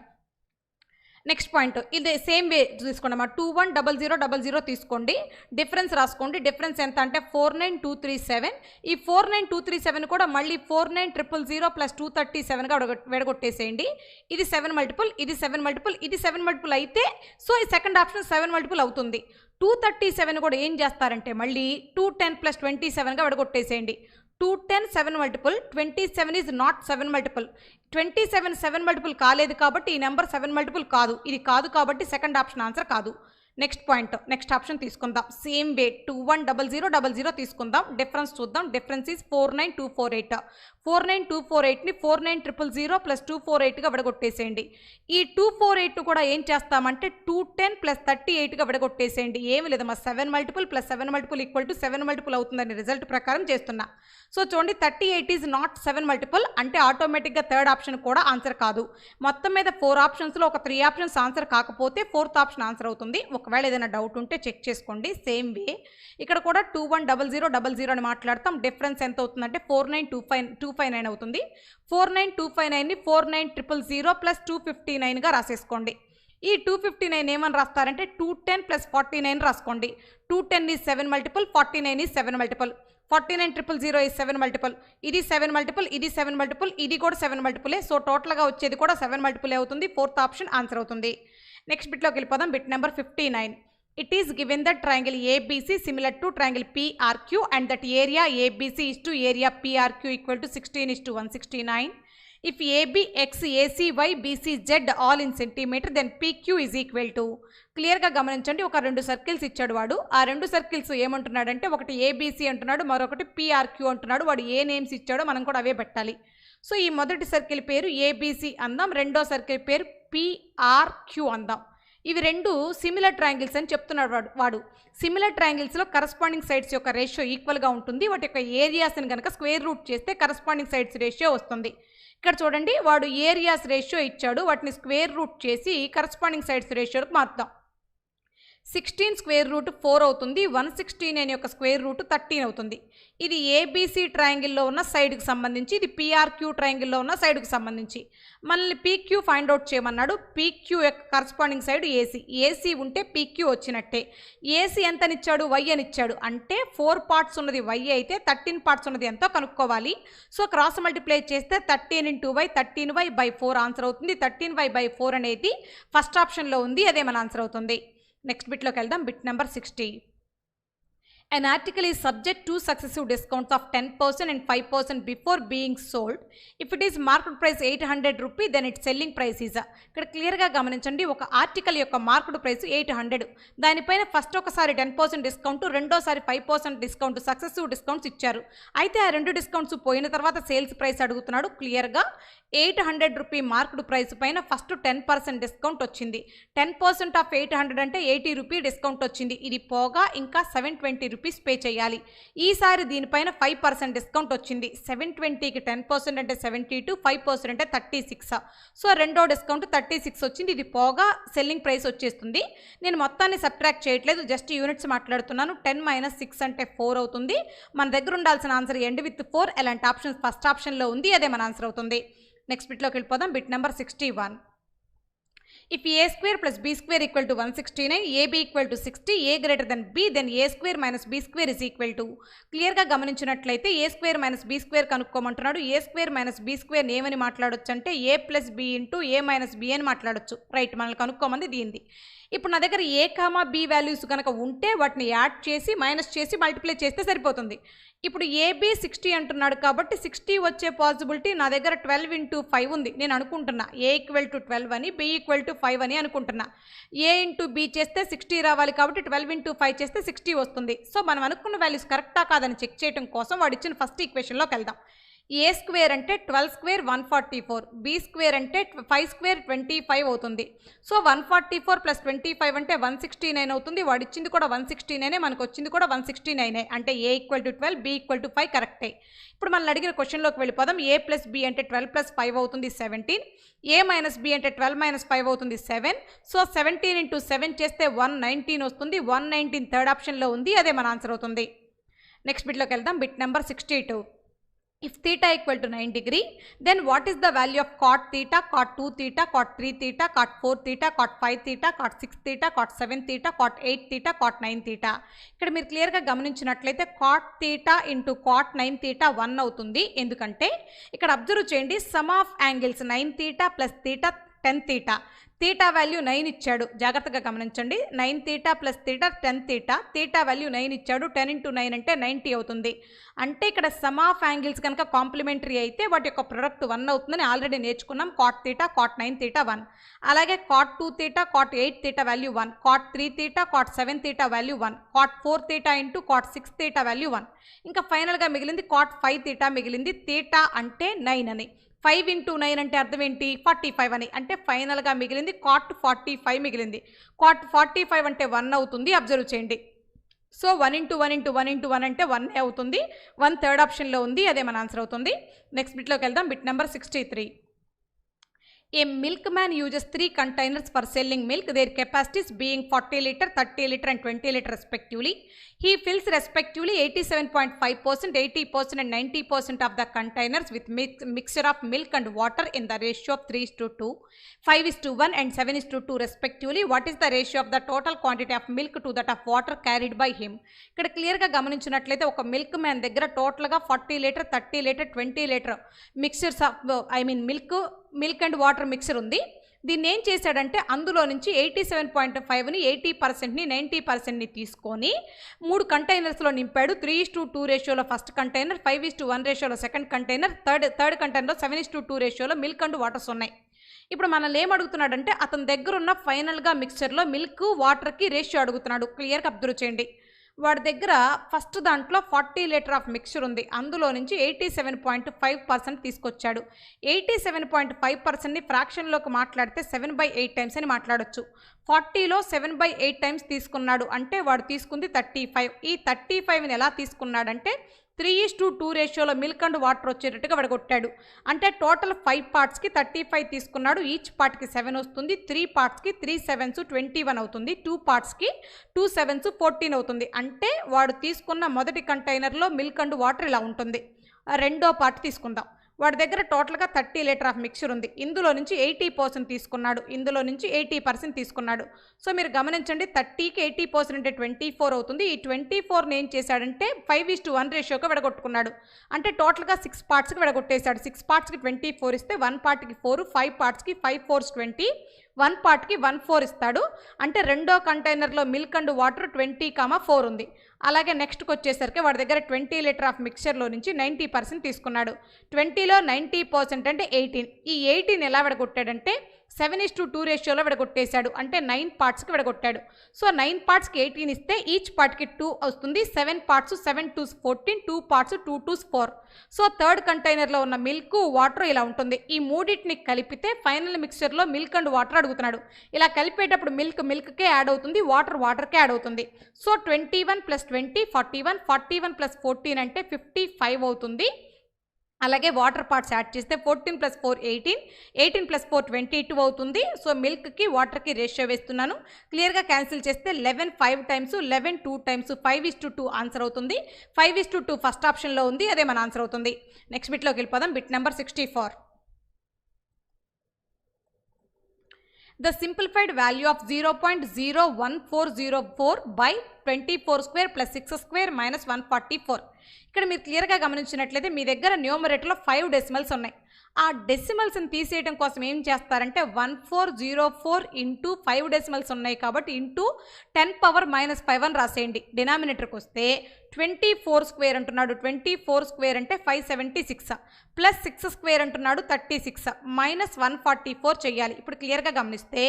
Speaker 1: నెక్స్ట్ పాయింట్ ఇది సేమ్ వే తీసుకోండి అమ్మా 210000 తీసుకోండి, డిఫరెన్స్ రాసుకోండి. డిఫరెన్స్ ఎంత అంటే 49237. ఈ 49237 కూడా మళ్ళీ 49000 ప్లస్ 237గా విడగొట్టేసేయండి. ఇది 7 మల్టిపుల్, ఇది 7 మల్టిపుల్, ఇది 7 మల్టిపుల్ అయితే సో ఈ సెకండ్ ఆప్షన్ 7 మల్టిపుల్ అవుతుంది. 237 కూడా ఏం చేస్తారంటే మళ్ళీ 210 ప్లస్ 27గా విడగొట్టేసేయండి. 210 7 multiple, 27 is not 7 multiple. 27 7 multiple కాలేదు కాబట్టి ఈ నెంబర్ 7 మల్టిపుల్ కాదు, ఇది కాదు కాబట్టి సెకండ్ ఆప్షన్ ఆన్సర్ కాదు. నెక్స్ట్ పాయింట్, నెక్స్ట్ ఆప్షన్ తీసుకుందాం. సేమ్ వే 210000 తీసుకుందాం. డిఫరెన్స్ చూద్దాం. Difference is 49248. 49248ని 49000 ప్లస్ 248గా విడగొట్టేసేయండి. ఈ 248 కూడా ఏం చేస్తామంటే 210 ప్లస్ 38గా విడగొట్టేసేయండి. ఏమి లేదమ్మా 7 multiple plus 7 multiple equal to 7 multiple అవుతుందని రిజల్ట్ ప్రకారం చేస్తున్నా. సో చూడండి 38 ఈజ్ నాట్ 7 మల్టిపుల్ అంటే ఆటోమేటిక్గా థర్డ్ ఆప్షన్ కూడా ఆన్సర్ కాదు. మొత్తం మీద 4 ఆప్షన్స్లో ఒక 3 ఆప్షన్స్ ఆన్సర్ కాకపోతే ఫోర్త్ ఆప్షన్ ఆన్సర్ అవుతుంది. ఒకవేళ ఏదైనా డౌట్ ఉంటే చెక్ చేసుకోండి. సేమ్ వే ఇక్కడ కూడా 210000 అని మాట్లాడతాం. డిఫరెన్స్ ఎంత అవుతుందంటే 49259 అవుతుంది. 49259ని 49000 ప్లస్ 259గా రాసేసుకోండి. ఈ 259 ఏమని రాస్తారంటే 210 ప్లస్ 49 రాసుకోండి. 210 is 7 multiple, 49 is 7 multiple, 49000 is 7 multiple, ఇది 7 మల్టిపుల్, ఇది 7 మల్టిపుల్, ఇది కూడా 7 మల్టిపులే. సో టోటల్గా వచ్చేది కూడా 7 మల్టిపులే అవుతుంది. ఫోర్త్ ఆప్షన్ ఆన్సర్ అవుతుంది. నెక్స్ట్ బిట్లోకి వెళ్ళిపోదాం. Bit number 59. It is given that triangle ABC similar to triangle PRQ and that area ABC is to area PRQ equal to 16:169. If AB, X, AC, Y, BC, Z all in centimeter then PQ is equal to. క్లియర్గా గమనించండి. ఒక 2 సర్కిల్స్ ఇచ్చాడు వాడు. ఆ 2 సర్కిల్స్ ఏమంటున్నాడంటే ఒకటి ABC అంటున్నాడు, మరొకటి PRQ అంటున్నాడు. వాడు ఏ నేమ్స్ ఇచ్చాడో మనం కూడా అవే పెట్టాలి. సో ఈ మొదటి సర్కిల్ పేరు ABC అందాం, రెండో సర్కిల్ పేరు PRQ అందాం. ఇవి 2 సిమిలర్ ట్రయాంగిల్స్ అని చెప్తున్నాడు వాడు. సిమిలర్ ట్రయాంగిల్స్లో కరస్పాండింగ్ సైడ్స్ యొక్క రేషియో ఈక్వల్గా ఉంటుంది. వాటి యొక్క ఏరియాస్ని కనుక స్క్వేర్ రూట్ చేస్తే కరస్పాండింగ్ సైడ్స్ రేషియో వస్తుంది. ఇక్కడ చూడండి వాడు ఏరియాస్ రేషియో ఇచ్చాడు, వాటిని స్క్వేర్ రూట్ చేసి కరస్పాండింగ్ సైడ్స్ రేషియోకి మార్చుదాం. 16 స్క్వేర్ రూట్ 4 అవుతుంది. 169 యొక్క స్క్వేర్ రూట్ 13 అవుతుంది. ఇది ఏబీసీ ట్రయాంగిల్లో ఉన్న సైడ్కి సంబంధించి, ఇది పిఆర్క్యూ ట్రయాంగిల్లో ఉన్న సైడ్కి సంబంధించి. మనల్ని పీక్యూ ఫైండ్ అవుట్ చేయమన్నాడు. పీక్యూ యొక్క కరస్పాండింగ్ సైడ్ ఏసీ. ఏసీ ఉంటే పీక్యూ వచ్చినట్టే. ఏసీ ఎంతనిచ్చాడు? వై అని ఇచ్చాడు. అంటే 4 పార్ట్స్ ఉన్నది వై అయితే 13 పార్ట్స్ ఉన్నది ఎంతో కనుక్కోవాలి. సో క్రాస్ మల్టిప్లై చేస్తే 13 × y 13y/4 ఆన్సర్ అవుతుంది. 13y/4 అనేది ఫస్ట్ ఆప్షన్లో ఉంది, అదే మన ఆన్సర్ అవుతుంది. నెక్స్ట్ బిట్లోకి వెళ్దాం. Bit number 60. An article is subject to successive discounts of 10% and 5% before being sold. If it is market price 800 rupee, then its selling price is. ఇక్కడ క్లియర్గా గమనించండి. ఒక ఆర్టికల్ యొక్క మార్కెట్ ప్రైస్ 800. దానిపైన ఫస్ట్ ఒకసారి 10% డిస్కౌంట్, రెండోసారి 5% డిస్కౌంట్, సక్సెసివ్ డిస్కౌంట్స్ ఇచ్చారు. అయితే ఆ 2 డిస్కౌంట్స్ పోయిన తర్వాత సేల్స్ ప్రైస్ అడుగుతున్నాడు. క్లియర్గా 800 రూపీ మార్కెట్ ప్రైస్ పైన ఫస్ట్ 10% డిస్కౌంట్ వచ్చింది. 10% ఆఫ్ 800 అంటే 80 రూపీ డిస్కౌంట్ వచ్చింది. ఇది పోగా ఇంకా 720 రూపీస్ పే చేయాలి. ఈసారి దీనిపైన 5% డిస్కౌంట్ వచ్చింది. 720కి 10% అంటే 72, 5% అంటే 36. సో రెండో డిస్కౌంట్ 36 వచ్చింది. ఇది పోగా సెల్లింగ్ ప్రైస్ వచ్చేస్తుంది. నేను మొత్తాన్ని సబ్ట్రాక్ట్ చేయట్లేదు, జస్ట్ యూనిట్స్ మాట్లాడుతున్నాను. 10 - 6 అంటే 4 అవుతుంది. మన దగ్గర ఉండాల్సిన ఆన్సర్ ఎండ్ విత్ 4. ఎలాంటి ఆప్షన్స్ ఫస్ట్ ఆప్షన్లో ఉంది, అదే మన ఆన్సర్ అవుతుంది. నెక్స్ట్ బిట్లోకి వెళ్ళిపోదాం. Bit number 61. If a square plus b square equal to 169, ab equal to 60, a greater than b, then a square minus b square is equal to. క్లియర్గా గమనించినట్లయితే a square minus b square కనుక్కోమంటున్నాడు. a square minus b square ఏమని మాట్లాడొచ్చు అంటే a plus b into a minus b అని మాట్లాడొచ్చు. రైట్, మనల్ని కనుక్కోమంది దీనిది. ఇప్పుడు నా దగ్గర a, b వాల్యూస్ కనుక ఉంటే వాటిని యాడ్ చేసి మైనస్ చేసి మల్టిప్లై చేస్తే సరిపోతుంది. ఇప్పుడు AB 60 అంటున్నాడు కాబట్టి 60 వచ్చే పాసిబిలిటీ నా దగ్గర 12 × 5 ఉంది. నేను అనుకుంటున్నా a = 12 అని, b = 5 అని అనుకుంటున్నా. a × b చేస్తే 60 రావాలి కాబట్టి 12 × 5 చేస్తే 60 వస్తుంది. సో మనం అనుకున్న వాల్యూస్ కరెక్టా కాదని చెక్ చేయడం కోసం వాడు ఇచ్చిన ఫస్ట్ ఈక్వేషన్లోకి వెళ్దాం. a స్క్వేర్ అంటే 12 స్క్వేర్ 144, b స్క్వేర్ అంటే 5 స్క్వేర్ 25 అవుతుంది. సో 144 + 25 అంటే 169 అవుతుంది. వాడు ఇచ్చింది కూడా 169, మనకు వచ్చింది కూడా 169. అంటే a = 12, b = 5 కరెక్టే. ఇప్పుడు మనం అడిగిన క్వశ్చన్లోకి వెళ్ళిపోదాం. a + b అంటే 12 + 5 అవుతుంది 17, a - b అంటే 12 - 5 అవుతుంది 7. సో 17 × 7 చేస్తే 119 వస్తుంది. 119 థర్డ్ ఆప్షన్లో ఉంది, అదే మన ఆన్సర్ అవుతుంది. నెక్స్ట్ బిట్లోకి వెళ్దాం. Bit number 62. If theta equal to 9 degree, then what is the value of cot theta, cot 2 theta, cot 3 theta, cot 4 theta, cot 5 theta, cot 6 theta, cot 7 theta, cot 8 theta, cot 9 theta? ఇక్కడ మీరు క్లియర్గా గమనించినట్లయితే cot theta into cot 9 theta 1 అవుతుంది. ఎందుకంటే ఇక్కడ అబ్జర్వ్ చేయండి, some of angles 9 theta plus theta 10 theta. Theta value 9 ఇచ్చాడు, జాగ్రత్తగా గమనించండి. 9 theta plus theta 10 theta. Theta value 9 ఇచ్చాడు, 10 ఇంటూ 9 అంటే 90 అవుతుంది. అంటే ఇక్కడ సమ్ ఆఫ్ యాంగిల్స్ కనుక కాంప్లిమెంటరీ అయితే వాటి యొక్క ప్రొడక్ట్ 1 అవుతుందని ఆల్రెడీ నేర్చుకున్నాం. cot theta, cot 9 theta 1. అలాగే cot 2 theta, cot 8 theta value 1, cot 3 theta, cot 7 theta value 1, cot 4 theta into cot 6 theta value 1. ఇంకా ఫైనల్గా మిగిలింది cot 5 theta మిగిలింది. థీటా అంటే 9 అని, 5 ఇంటూ 9 అంటే అర్థం ఏంటి, 45 అని. అంటే ఫైనల్గా మిగిలింది cot 45 మిగిలింది. cot 45 అంటే 1 అవుతుంది, అబ్జర్వ్ చేయండి. సో 1 ఇంటూ 1 ఇంటూ 1 ఇంటూ 1 అంటే 1 అవుతుంది. 1 థర్డ్ ఆప్షన్లో ఉంది, అదే మన ఆన్సర్ అవుతుంది. నెక్స్ట్ బిట్లోకి వెళ్దాం. Bit number 63. A milkman uses 3 containers for selling milk, their capacities being 40 liter, 30 liter and 20 liter respectively. He fills respectively 87.5%, 80% and 90% of the containers with mixture of milk and water in the ratio of 3:2, 5:1 and 7:2 respectively. What is the ratio of the total quantity of milk to that of water carried by him? ఇక్కడ క్లియర్గా గమనించినట్లయితే ఒక మిల్క్ మ్యాన్ దగ్గర టోటల్గా 40 litre, 30 litre, 20 litre mixtures milk and water mixture ఉంది. దీన్ని ఏం చేశాడంటే అందులో నుంచి 87.5ని, 80%ని, 90%ని తీసుకొని 3 కంటైనర్స్లో నింపాడు. 3:2 రేషియోలో ఫస్ట్ కంటైనర్, 5:1 రేషియోలో సెకండ్ కంటైనర్, థర్డ్ కంటైనర్లో 7:2 రేషియోలో మిల్క్ అండ్ వాటర్స్ ఉన్నాయి. ఇప్పుడు మనల్ని ఏమడుగుతున్నాడంటే అతని దగ్గర ఉన్న ఫైనల్గా మిక్చర్లో మిల్క్ వాటర్కి రేషియో అడుగుతున్నాడు. క్లియర్గా అబ్జర్వ్ చేయండి. వాడి దగ్గర ఫస్ట్ దాంట్లో 40 లీటర్ ఆఫ్ మిక్చర్ ఉంది, అందులో నుంచి 87.5% తీసుకొచ్చాడు. 87.5%ని ఫ్రాక్షన్లోకి మాట్లాడితే 7/8 టైమ్స్ అని మాట్లాడొచ్చు. 40లో 7/8 టైమ్స్ తీసుకున్నాడు అంటే వాడు తీసుకుంది 35. ఈ 35ని ఎలా తీసుకున్నాడంటే 3:2 రేషియోలో మిల్క్ అండ్ వాటర్ వచ్చేటట్టుగా విడగొట్టాడు. అంటే టోటల్ 5 పార్ట్స్కి 35 తీసుకున్నాడు, ఈచ్ పార్ట్కి 7 వస్తుంది. 3 పార్ట్స్కి 3 7s 21 అవుతుంది. 2 పార్ట్స్కి 2 7s 14 అవుతుంది. అంటే వాడు తీసుకున్న మొదటి కంటైనర్లో మిల్క్ అండ్ వాటర్ ఇలా ఉంటుంది. రెండో పార్ట్ తీసుకుందాం. వాడి దగ్గర టోటల్గా 30 లీటర్ ఆఫ్ మిక్చర్ ఉంది, ఇందులో నుంచి 80% తీసుకున్నాడు, ఇందులో నుంచి 80% తీసుకున్నాడు. సో మీరు గమనించండి, 30కి 80% అంటే 24 అవుతుంది. ఈ 24ని ఏం చేశాడంటే 5:1 రేషియోగా విడగొట్టుకున్నాడు. అంటే టోటల్గా 6 పార్ట్స్కి విడగొట్టేశాడు. 6 పార్ట్స్కి 24 ఇస్తే 1 పార్ట్కి 4, 5 పార్ట్స్కి 5 4s 20, 1 పార్ట్కి 1 4 ఇస్తాడు. అంటే రెండో కంటైనర్లో మిల్క్ అండ్ వాటర్ 20,4 ఉంది. అలాగే నెక్స్ట్కి వచ్చేసరికి వాడి దగ్గర 20 లీటర్ ఆఫ్ మిక్చర్లో నుంచి 90% తీసుకున్నాడు. 20లో 90% అంటే 18. ఈ 18 ఎలా విడగొట్టాడంటే 7:2 రేషియోలో విడగొట్టేశాడు. అంటే 9 పార్ట్స్కి విడగొట్టాడు. సో 9 పార్ట్స్కి 18 ఇస్తే ఈచ్ పార్ట్కి 2 వస్తుంది. 7 parts 7 2s 14, 2 parts 2 2s 4. So third కంటైనర్లో ఉన్న మిల్క్ వాటర్ ఇలా ఉంటుంది. ఈ మూడింటిని కలిపితే ఫైనల్ మిక్చర్లో మిల్క్ అండ్ వాటర్ అడుగుతున్నాడు. ఇలా కలిపేటప్పుడు మిల్క్కే యాడ్ అవుతుంది, వాటర్కే యాడ్ అవుతుంది. సో 21 + 20 41, 41 + 14 అంటే 55 అవుతుంది. అలాగే వాటర్ పార్ట్స్ యాడ్ చేస్తే 14 + 4 18, 18 + 4 22 అవుతుంది. సో మిల్క్కి వాటర్కి రేషియో వేస్తున్నాను. క్లియర్గా క్యాన్సిల్ చేస్తే 11 5 టైమ్స్, 11 2 టైమ్స్, 5:2 ఆన్సర్ అవుతుంది. 5:2 ఫస్ట్ ఆప్షన్లో ఉంది, అదే మన ఆన్సర్ అవుతుంది. నెక్స్ట్ బిట్లోకి వెళ్ళిపోదాం. Bit number 64. The simplified value of 0.01404 by 24 square plus 6 square minus 144. ఇక్కడ మీరు క్లియర్గా గమనించినట్లయితే మీ దగ్గర న్యూమరేటర్లో 5 డెసిమల్స్ ఉన్నాయి. ఆ డెసిమల్స్ని తీసేయడం కోసం ఏం చేస్తారంటే 1404 ఇంటూ 5 డెసిమల్స్ ఉన్నాయి కాబట్టి ఇంటూ 10⁻⁻5 అని రాసేయండి. డినామినేటర్కి వస్తే 24 స్క్వేర్ అంటున్నాడు, 24 స్క్వేర్ అంటే 576, ప్లస్ 6 స్క్వేర్ అంటున్నాడు 36, మైనస్ 144 చేయాలి. ఇప్పుడు క్లియర్గా గమనిస్తే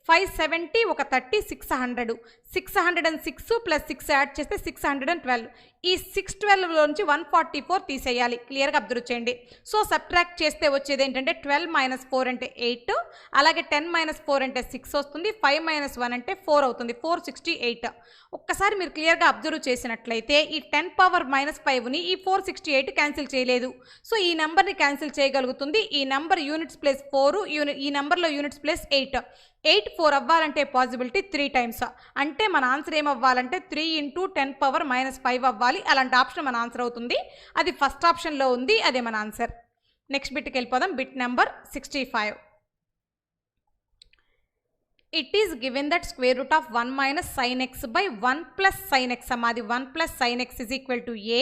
Speaker 1: 570 ఒక 30 600, 606 ప్లస్ 6 యాడ్ చేస్తే 612. ఈ 612 నుంచి 144 తీసేయాలి. క్లియర్గా అబ్జర్వ్ చేయండి. సో సబ్ట్రాక్ట్ చేస్తే వచ్చేది ఏంటంటే 12 - 4 అంటే 8, అలాగే 10 - 4 అంటే 6 వస్తుంది, 5 - 1 అంటే 4 అవుతుంది, 468. ఒక్కసారి మీరు క్లియర్గా అబ్జర్వ్ చేసినట్లయితే ఈ 10⁻⁻5ని ఈ 468 క్యాన్సిల్ చేయలేదు. సో ఈ నెంబర్ని క్యాన్సిల్ చేయగలుగుతుంది. ఈ నెంబర్ యూనిట్స్ ప్లేస్ 4, ఈ నెంబర్లో యూనిట్స్ ప్లేస్ 8. 8 4 అవ్వాలంటే పాసిబిలిటీ 3 టైమ్స్. అంటే మన ఆన్సర్ ఏమవ్వాలంటే 3 × 10⁻⁻5 అవ్వాలి. కనుక్కోవాలి. అలాంటి ఆప్షన్ మన ఆన్సర్ అవుతుంది. అది ఫస్ట్ ఆప్షన్లో ఉంది, అదే మన ఆన్సర్. నెక్స్ట్ బిట్కి వెళ్ళిపోదాం. Bit number 65. It is given that square root of 1 minus sin x by 1 plus sin x అమ్మది 1 plus sin x is equal to a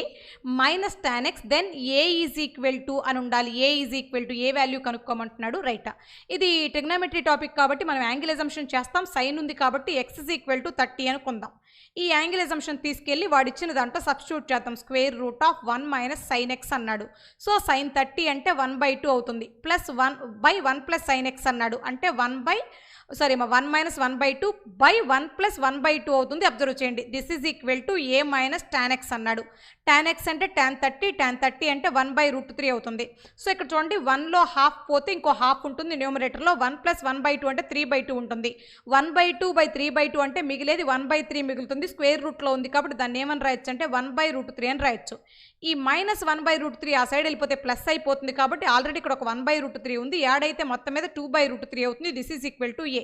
Speaker 1: minus tan x, then a is equal to అని ఉండాలి. a is equal to a value కనుక్కోమంటున్నాడు. రైట్, ఇది ట్రిగ్నోమెట్రీ టాపిక్ కాబట్టి మనం యాంగిల్ అజంప్షన్ చేస్తాం. సైన్ ఉంది కాబట్టి x is equal to 30 అనుకుందాం. ఈ యాంగిల్ అజంప్షన్ తీసుకెళ్ళి వాడు ఇచ్చిన దాంట్లో సబ్స్టిట్యూట్ చేద్దాం. Square root of 1 minus sign X అన్నాడు. సో సైన్ 30 అంటే 1/2 అవుతుంది. ప్లస్ 1/1 ప్లస్ సైన్ ఎక్స్ అన్నాడు అంటే 1 మైనస్ 1/2 బై 1 ప్లస్ 1/2 అవుతుంది. అబ్జర్వ్ చేయండి. This is equal to A minus tan X అన్నాడు. టాన్ ఎక్స్ అంటే టాన్ 30 అంటే 1/√3 అవుతుంది. సో ఇక్కడ చూడండి 1లో హాఫ్ పోతే ఇంకో హాఫ్ ఉంటుంది న్యూమరేటర్లో. 1 ప్లస్ 1/2 అంటే 3/2 ఉంటుంది. 1/2/3/2 అంటే మిగిలేది 1/3 మిగులుతుంది. స్క్వేర్ రూట్లో ఉంది కాబట్టి దాన్ని ఏమని రాయొచ్చు అంటే 1/√3 అని రాయొచ్చు. ఈ మైనస్ 1/√3 ఆ సైడ్ వెళ్ళిపోతే ప్లస్ అయిపోతుంది కాబట్టి ఆల్రెడీ ఇక్కడ ఒక 1/√3 ఉంది. యాడ్ అయితే మొత్తం మీద 2/√3 అవుతుంది. దిస్ ఈజ్ ఈక్వల్ టు ఏ.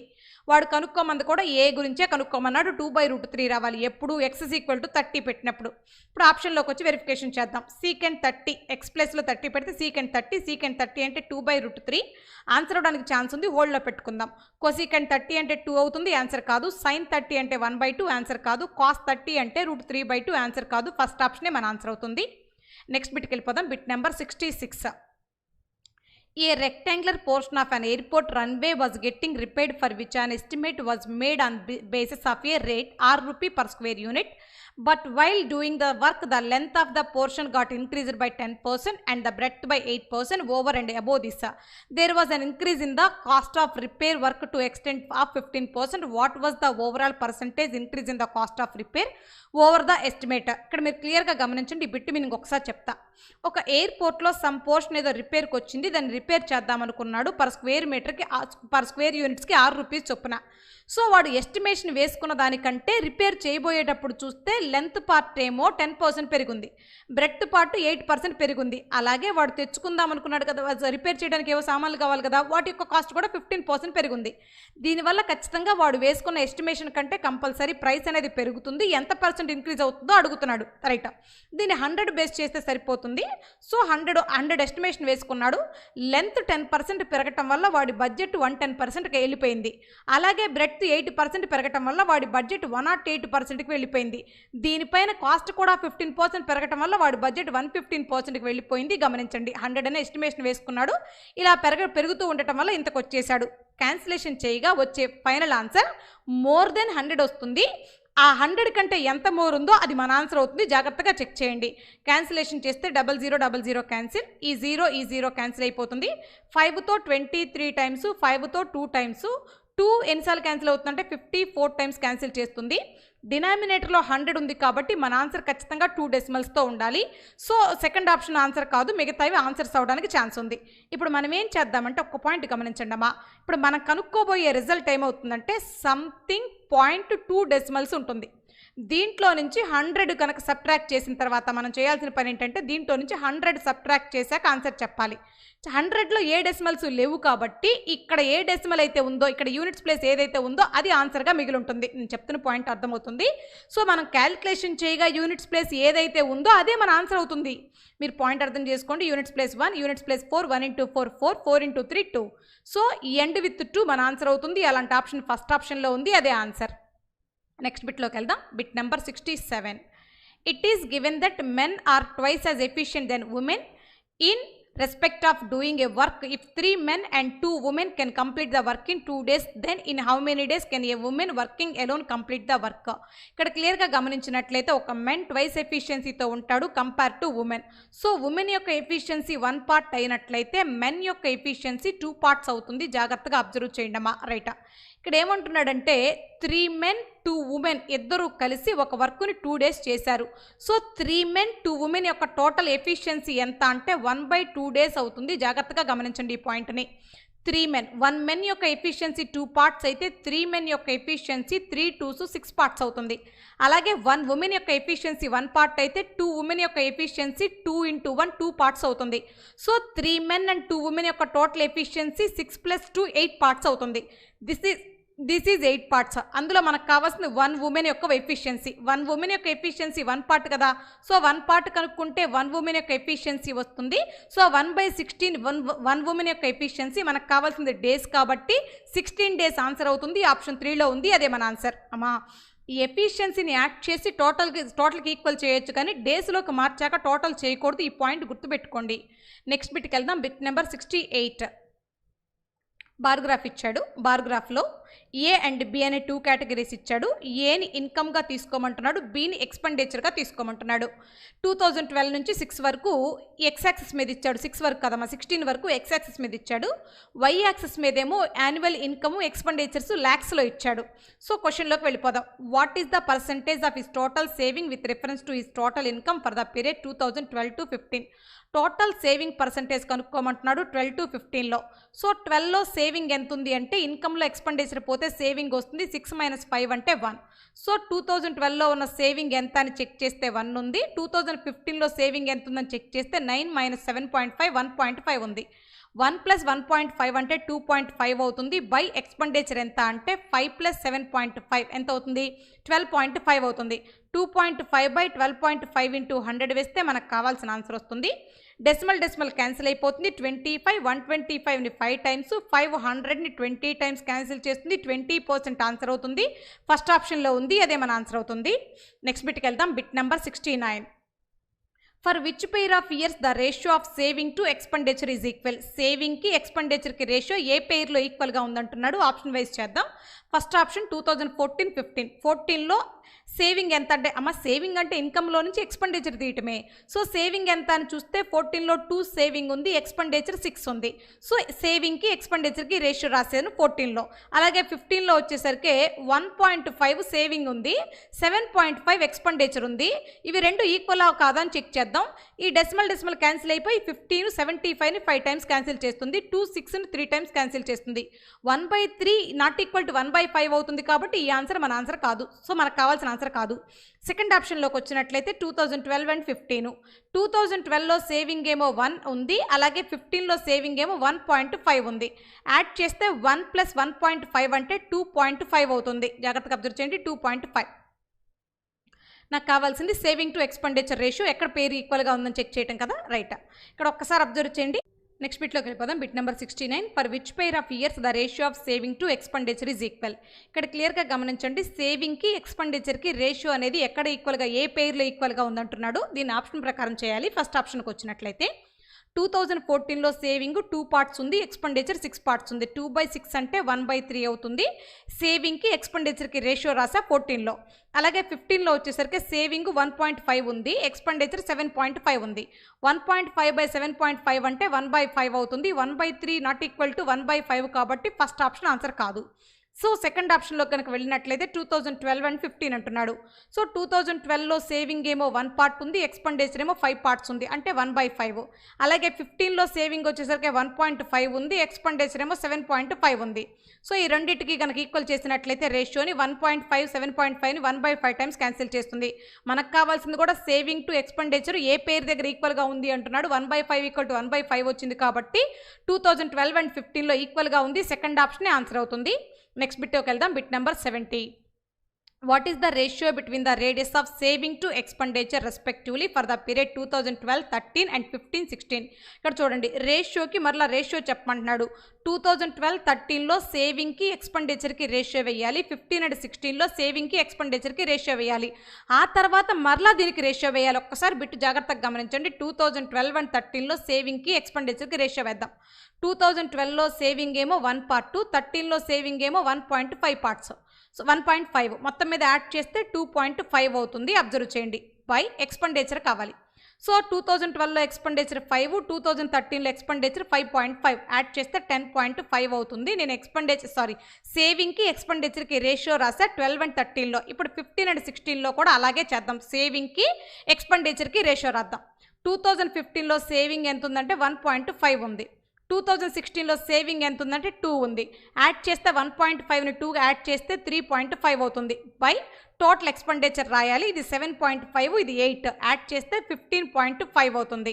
Speaker 1: వాడు కనుక్కోమంది కూడా ఏ గురించే కనుక్కోమన్నాడు. 2/√3 రావాలి ఎప్పుడు x is equal to 30 పెట్టినప్పుడు. ఇప్పుడు ఆప్షన్లోకి వచ్చి వెరిఫికేషన్ చేద్దాం. సీకెంట్ 30 x ప్లస్లో 30 పెడితే సీకెంట్ 30 అంటే 2/√3 ఆన్సర్ అవడానికి ఛాన్స్ ఉంది. హోల్డ్లో పెట్టుకుందాం. కొసీకెంట్ 30 అంటే 2 అవుతుంది, ఆన్సర్ కాదు. సైన్ 30 అంటే 1/2 ఆన్సర్ కాదు. కాస్ 30 అంటే √3/2 ఆన్సర్ కాదు. ఫస్ట్ ఆప్షనే మన ఆన్సర్ అవుతుంది. నెక్స్ట్ బిట్కి వెళ్ళిపోదాం. Bit number 66. A rectangular portion of an airport runway was getting repaired for which an estimate was made on basis of a rate ₹r per square unit. But while doing the work, the length of the portion got increased by 10% and the breadth by 8% over and above this. There was an increase in the cost of repair work to extent of 15%. What was the overall percentage increase in the cost of repair over the estimate? ఇక్కడ మీరు క్లియర్గా గమనించండి. ఈ బిట్ మీనింగ్ ఒకసారి చెప్తా. ఒక ఎయిర్పోర్ట్లో సమ్ పోర్షన్ ఏదో రిపేర్కి వచ్చింది, దాన్ని రిపేర్ చేద్దాం అనుకున్నాడు. పర్ స్క్వేర్ యూనిట్స్కి ₹6 చొప్పున. సో వాడు ఎస్టిమేషన్ వేసుకున్న దానికంటే రిపేర్ చేయబోయేటప్పుడు చూస్తే లెంత్ పార్ట్ ఏమో 10% పెరిగింది, బ్రెడ్త్ పార్ట్ 8% పెరిగింది. అలాగే వాడు తెచ్చుకుందాం అనుకున్నాడు కదా, రిపేర్ చేయడానికి ఏవో సామాన్లు కావాలి కదా, వాటి యొక్క కాస్ట్ కూడా 15% పెరిగింది. దీనివల్ల ఖచ్చితంగా వాడు వేసుకున్న ఎస్టిమేషన్ కంటే కంపల్సరీ ప్రైస్ అనేది పెరుగుతుంది. ఎంత పర్సెంట్ ఇంక్రీజ్ అవుతుందో అడుగుతున్నాడు. రైట్, దీన్ని 100 బేస్ చేస్తే సరిపోతుంది. సో 100 ఎస్టిమేషన్ వేసుకున్నాడు. లెంత్ 10% పెరగటం వల్ల వాడి బడ్జెట్ 110%కి వెళ్ళిపోయింది. అలాగే బ్రెడ్త్ 8% పెరగటం వల్ల వాడి బడ్జెట్ 108%కి వెళ్ళిపోయింది. దీనిపైన కాస్ట్ కూడా 15% పెరగటం వల్ల వాడి బడ్జెట్ 115%కి వెళ్ళిపోయింది. గమనించండి, 100 అనే ఎస్టిమేషన్ వేసుకున్నాడు. ఇలా పెరుగుతూ ఉండటం వల్ల ఇంతకు వచ్చేసాడు. క్యాన్సిలేషన్ చేయగా వచ్చే ఫైనల్ ఆన్సర్ మోర్ దెన్ 100 వస్తుంది. ఆ 100 కంటే ఎంత మోర్ ఉందో అది మన ఆన్సర్ అవుతుంది. జాగ్రత్తగా చెక్ చేయండి. క్యాన్సిలేషన్ చేస్తే 0000 క్యాన్సిల్, ఈ 0 క్యాన్సిల్ అయిపోతుంది. 5తో 23 టైమ్స్, 5తో 2 టైమ్స్, 2 ఎన్నిసార్లు క్యాన్సిల్ అవుతుందంటే 54 టైమ్స్ క్యాన్సిల్ చేస్తుంది. డినామినేటర్లో 100 ఉంది కాబట్టి మన ఆన్సర్ ఖచ్చితంగా 2 డెసిమల్స్తో ఉండాలి. సో సెకండ్ ఆప్షన్ ఆన్సర్ కాదు, మిగతావి ఆన్సర్స్ అవడానికి ఛాన్స్ ఉంది. ఇప్పుడు మనం ఏం చేద్దామంటే ఒక పాయింట్ గమనించండి అమ్మా. ఇప్పుడు మనం కనుక్కోబోయే రిజల్ట్ ఏమవుతుందంటే సంథింగ్ 0.2 డెసిమల్స్ ఉంటుంది. దీంట్లో నుంచి 100 కనుక సబ్ట్రాక్ట్ చేసిన తర్వాత మనం చేయాల్సిన పని ఏంటంటే దీంట్లో నుంచి 100 సబ్ట్రాక్ట్ చేశాక ఆన్సర్ చెప్పాలి. 100లో ఏ డెసిమల్స్ లేవు కాబట్టి ఇక్కడ ఏ డెసిమల్ అయితే ఉందో, ఇక్కడ యూనిట్స్ ప్లేస్ ఏదైతే ఉందో అది ఆన్సర్గా మిగిలి ఉంటుంది. నేను చెప్తున్న పాయింట్ అర్థమవుతుంది. సో మనం క్యాలిక్యులేషన్ చేయగా యూనిట్స్ ప్లేస్ ఏదైతే ఉందో అదే మన ఆన్సర్ అవుతుంది. మీరు పాయింట్ అర్థం చేసుకోండి. Units place 1, units place 4, 1 × 4 4, 4 × 3 2. So end with 2 మన ఆన్సర్ అవుతుంది. అలాంటి ఆప్షన్ ఫస్ట్ ఆప్షన్లో ఉంది, అదే ఆన్సర్. నెక్స్ట్ బిట్లోకి వెళ్దాం. Bit number 67. It is given that men are twice as efficient than women in respect of doing a work. If 3 men and 2 women can complete the work in 2 days, then in how many days can a woman working alone complete the work? ఇక్కడ క్లియర్గా గమనించినట్లయితే ఒక మెన్ ట్వైస్ ఎఫిషియన్సీతో ఉంటాడు compare to women. So women యొక్క ఎఫిషియన్సీ 1 పార్ట్ అయినట్లయితే మెన్ యొక్క ఎఫిషియన్సీ 2 పార్ట్స్ అవుతుంది. జాగ్రత్తగా అబ్జర్వ్ చేయండి అమ్మా. రైటా, ఇక్కడ ఏమంటున్నాడంటే 3 men 2 women ఇద్దరు కలిసి ఒక వర్క్ని 2 days చేశారు. సో 3 men 2 women యొక్క టోటల్ ఎఫిషియన్సీ ఎంత అంటే 1/2 days అవుతుంది. జాగ్రత్తగా గమనించండి ఈ పాయింట్ని. 3 men 1 men యొక్క ఎఫిషియన్సీ 2 పార్ట్స్ అయితే 3 men యొక్క ఎఫిషియన్సీ 3 2s 6 పార్ట్స్ అవుతుంది. అలాగే 1 women యొక్క ఎఫిషియన్సీ 1 పార్ట్ అయితే 2 women యొక్క ఎఫిషియన్సీ 2 × 1 2 పార్ట్స్ అవుతుంది. సో 3 men and 2 women యొక్క టోటల్ ఎఫిషియన్సీ 6 + 2 8 పార్ట్స్ అవుతుంది. This is this is 8 parts. అందులో మనకు కావాల్సింది 1 ఉమెన్ యొక్క ఎఫిషియన్సీ. 1 ఉమెన్ యొక్క ఎఫిషియన్సీ 1 పార్ట్ కదా. సో 1 పార్ట్ కనుక్కుంటే 1 ఉమెన్ యొక్క ఎఫిషియన్సీ వస్తుంది. సో 1/16 1 ఉమెన్ యొక్క ఎఫిషియన్సీ మనకు కావాల్సింది డేస్ కాబట్టి 16 డేస్ ఆన్సర్ అవుతుంది. ఆప్షన్ 3లో ఉంది, అదే మన ఆన్సర్. అమ్మా ఈ ఎఫిషియన్సీని యాడ్ చేసి టోటల్కి ఈక్వల్ చేయొచ్చు, కానీ డేస్లోకి మార్చాక టోటల్ చేయకూడదు. ఈ పాయింట్ గుర్తుపెట్టుకోండి. నెక్స్ట్ బిట్కి వెళ్దాం. Bit number 68. బార్గ్రాఫ్ ఇచ్చాడు. బార్గ్రాఫ్లో ఏ అండ్ బి అనే 2 కేటగిరీస్ ఇచ్చాడు. ఏని ఇన్కమ్గా తీసుకోమంటున్నాడు, బిని ఎక్స్పెండిచర్గా తీసుకోమంటున్నాడు. 2012 నుంచి 6 వరకు ఎక్స్ యాక్సిస్ మీద ఇచ్చాడు. 6 వరకు కదమ్మా, 16 వరకు ఎక్స్ యాక్సిస్ మీద ఇచ్చాడు. వై యాక్సిస్ మీదేమో యాన్యువల్ ఇన్కమ్ ఎక్స్పెండిచర్స్ ల్యాక్స్లో ఇచ్చాడు. సో క్వశ్చన్లోకి వెళ్ళిపోదాం. What is the percentage of his total saving with reference to his total income for the period 2012 to 15? Total saving percentage కనుక్కోమంటున్నాడు 12 to 15లో. సో 12లో సేవింగ్ ఎంత ఉంది అంటే ఇన్కమ్లో ఎక్స్పెండిచర్ పోతే సేవింగ్ వస్తుంది. 6 - 5 అంటే 1. సో 2012లో ఉన్న సేవింగ్ ఎంత అని చెక్ చేస్తే 1 ఉంది. 2015లో సేవింగ్ ఎంత ఉందని చెక్ చేస్తే 9 - 7.5 1.5 ఉంది. 1 + 1.5 అంటే 2.5 అవుతుంది. బై ఎక్స్పెండిచర్ ఎంత అంటే 5 + 7.5 ఎంత అవుతుంది? 12.5 అవుతుంది. 2.5/12.5 × 100 వేస్తే మనకు కావాల్సిన ఆన్సర్ వస్తుంది. డెసిమల్ క్యాన్సిల్ అయిపోతుంది. 25 125ని 5 టైమ్స్, 500ని 20 టైమ్స్ క్యాన్సిల్ చేస్తుంది. 20% ఆన్సర్ అవుతుంది. ఫస్ట్ ఆప్షన్లో ఉంది, అదే మన ఆన్సర్ అవుతుంది. నెక్స్ట్ బిట్కి వెళ్దాం. Bit number 69. For which pair of years the ratio of saving to expenditure is equal? సేవింగ్కి ఎక్స్పెండిచర్కి రేషియో ఏ పెయిర్లో ఈక్వల్గా ఉందంటున్నాడు. ఆప్షన్ వైజ్ చేద్దాం. First option 2014-15. 14లో సేవింగ్ ఎంత అంటే అమ్మ సేవింగ్ అంటే ఇన్కమ్లో నుంచి ఎక్స్పెండిచర్ తీయటమే. సో సేవింగ్ ఎంత అని చూస్తే 14లో 2 సేవింగ్ ఉంది, ఎక్స్పెండిచర్ 6 ఉంది. సో సేవింగ్కి ఎక్స్పెండిచర్కి రేషియో రాసాను 14లో. అలాగే 15లో వచ్చేసరికి 1.5 సేవింగ్ ఉంది, 7.5 ఎక్స్పెండిచర్ ఉంది. ఇవి రెండు ఈక్వల్ కాదా అని చెక్ చేద్దాం. ఈ డెసిమల్ క్యాన్సిల్ అయిపోయి 15 75ని 5 టైమ్స్ క్యాన్సిల్ చేస్తుంది. 2 6ని 3 టైమ్స్ క్యాన్సిల్ చేస్తుంది. 1/3 ≠ 1/5 అవుతుంది. కాబట్టి ఈ ఆన్సర్ మన ఆన్సర్ కాదు. సో మనకు కావాల్సిన ఆన్సర్ కాదు. సెకండ్ ఆప్షన్లోకి వచ్చినట్లయితే 2012 and 15. 2012లో సేవింగ్ ఏమో 1 ఉంది, అలాగే 15లో సేవింగ్ ఏమో 1.5 ఉంది. యాడ్ చేస్తే 1 + 1.5 అంటే 2.5 అవుతుంది. జాగ్రత్తగా అబ్జర్వ్ చేయండి. 2.5. నాకు కావాల్సింది సేవింగ్ టు ఎక్స్పెండిచర్ రేషియో ఎక్కడ పేరు ఈక్వల్గా ఉందని చెక్ చేయటం కదా. రైట్, ఇక్కడ ఒక్కసారి అబ్జర్వ్ చేయండి. నెక్స్ట్ బిట్లోకి వెళ్ళిపోదాం. Bit number 69. For which pair of years the ratio of saving to expenditure is equal? ఇక్కడ క్లియర్గా గమనించండి. సేవింగ్కి ఎక్స్పెండిచర్కి రేషియో అనేది ఎక్కడ ఈక్వల్గా, ఏ పెయిర్లో ఈక్వల్గా ఉందంటున్నాడు. దీన్ని ఆప్షన్ ప్రకారం చేయాలి. ఫస్ట్ ఆప్షన్కి వచ్చినట్లయితే 2014లో సేవింగ్ 2 పార్ట్స్ ఉంది, ఎక్స్పెండిచర్ 6 పార్ట్స్ ఉంది. 2/6 అంటే 1/3 అవుతుంది. సేవింగ్కి ఎక్స్పెండిచర్కి రేషియో రాసా 14లో. అలాగే 15లో వచ్చేసరికి సేవింగ్ 1.5 ఉంది, ఎక్స్పెండిచర్ 7.5 ఉంది. 1.5/7.5 అంటే 1/5 అవుతుంది. 1/3 ≠ 1/5 కాబట్టి ఫస్ట్ ఆప్షన్ ఆన్సర్ కాదు. సో సెకండ్ ఆప్షన్లో కనుక వెళ్ళినట్లయితే 2012 and 15 అంటున్నాడు. సో 2012లో సేవింగ్ ఏమో 1 పార్ట్ ఉంది, ఎక్స్పెండిచర్ ఏమో 5 పార్ట్స్ ఉంది, అంటే 1/5. అలాగే 15లో సేవింగ్ వచ్చేసరికి 1.5 ఉంది, ఎక్స్పెండిచర్ ఏమో 7.5 ఉంది. సో ఈ రెండింటికి కనుక ఈక్వల్ చేసినట్లయితే రేషియోని 1.5 7.5ని 1/5 టైమ్స్ క్యాన్సిల్ చేస్తుంది. మనకు కావాల్సింది కూడా సేవింగ్ టు ఎక్స్పెండిచర్ ఏ పేరు దగ్గర ఈక్వల్గా ఉంది అంటున్నాడు. 1/5 = 1/5 వచ్చింది కాబట్టి 2012 and 15లో ఈక్వల్గా ఉంది. సెకండ్ ఆప్షనే ఆన్సర్ అవుతుంది. నెక్స్ట్ బిట్లోకి వెళ్దాం. Bit number 70. What is the ratio between the radius of saving to expenditure respectively for the period 2012, 13 and 15, 16? ఇక్కడ చూడండి, రేషియోకి మరలా రేషియో చెప్పమంటున్నాడు. 2012, 13లో సేవింగ్కి ఎక్స్పెండిచర్కి రేషియో వేయాలి. 15 and 16లో సేవింగ్కి ఎక్స్పెండిచర్కి రేషియో వేయాలి. ఆ తర్వాత మరలా దీనికి రేషియో వేయాలి. ఒక్కసారి బిట్ జాగ్రత్తగా గమనించండి. 2012 and 13లో సేవింగ్కి ఎక్స్పెండిచర్కి రేషియో వేద్దాం. 2012లో సేవింగ్ ఏమో 1 పార్ట్, 13లో సేవింగ్ ఏమో 1.5 పార్ట్స్. సో 1.5 మొత్తం మీద యాడ్ చేస్తే 2.5 అవుతుంది. అబ్జర్వ్ చేయండి. బై ఎక్స్పెండిచర్ కావాలి. సో 2012లో ఎక్స్పెండిచర్ 5, 2013లో ఎక్స్పెండిచర్ 5.5 యాడ్ చేస్తే 10.5 అవుతుంది. నేను సేవింగ్కి ఎక్స్పెండిచర్కి రేషియో రాసా 12 and 13లో. ఇప్పుడు 15 and 16లో కూడా అలాగే చేద్దాం. సేవింగ్కి ఎక్స్పెండిచర్కి రేషియో రాద్దాం. 2015లో సేవింగ్ ఎంత ఉందంటే 1.5 ఉంది. 2016లో సేవింగ్ ఎంత ఉందంటే 2 ఉంది. యాడ్ చేస్తే 1.5ని 2 యాడ్ చేస్తే 3.5 అవుతుంది. బై టోటల్ ఎక్స్పెండిచర్ రాయాలి. ఇది 7.5, ఇది 8, యాడ్ చేస్తే 15.5 అవుతుంది.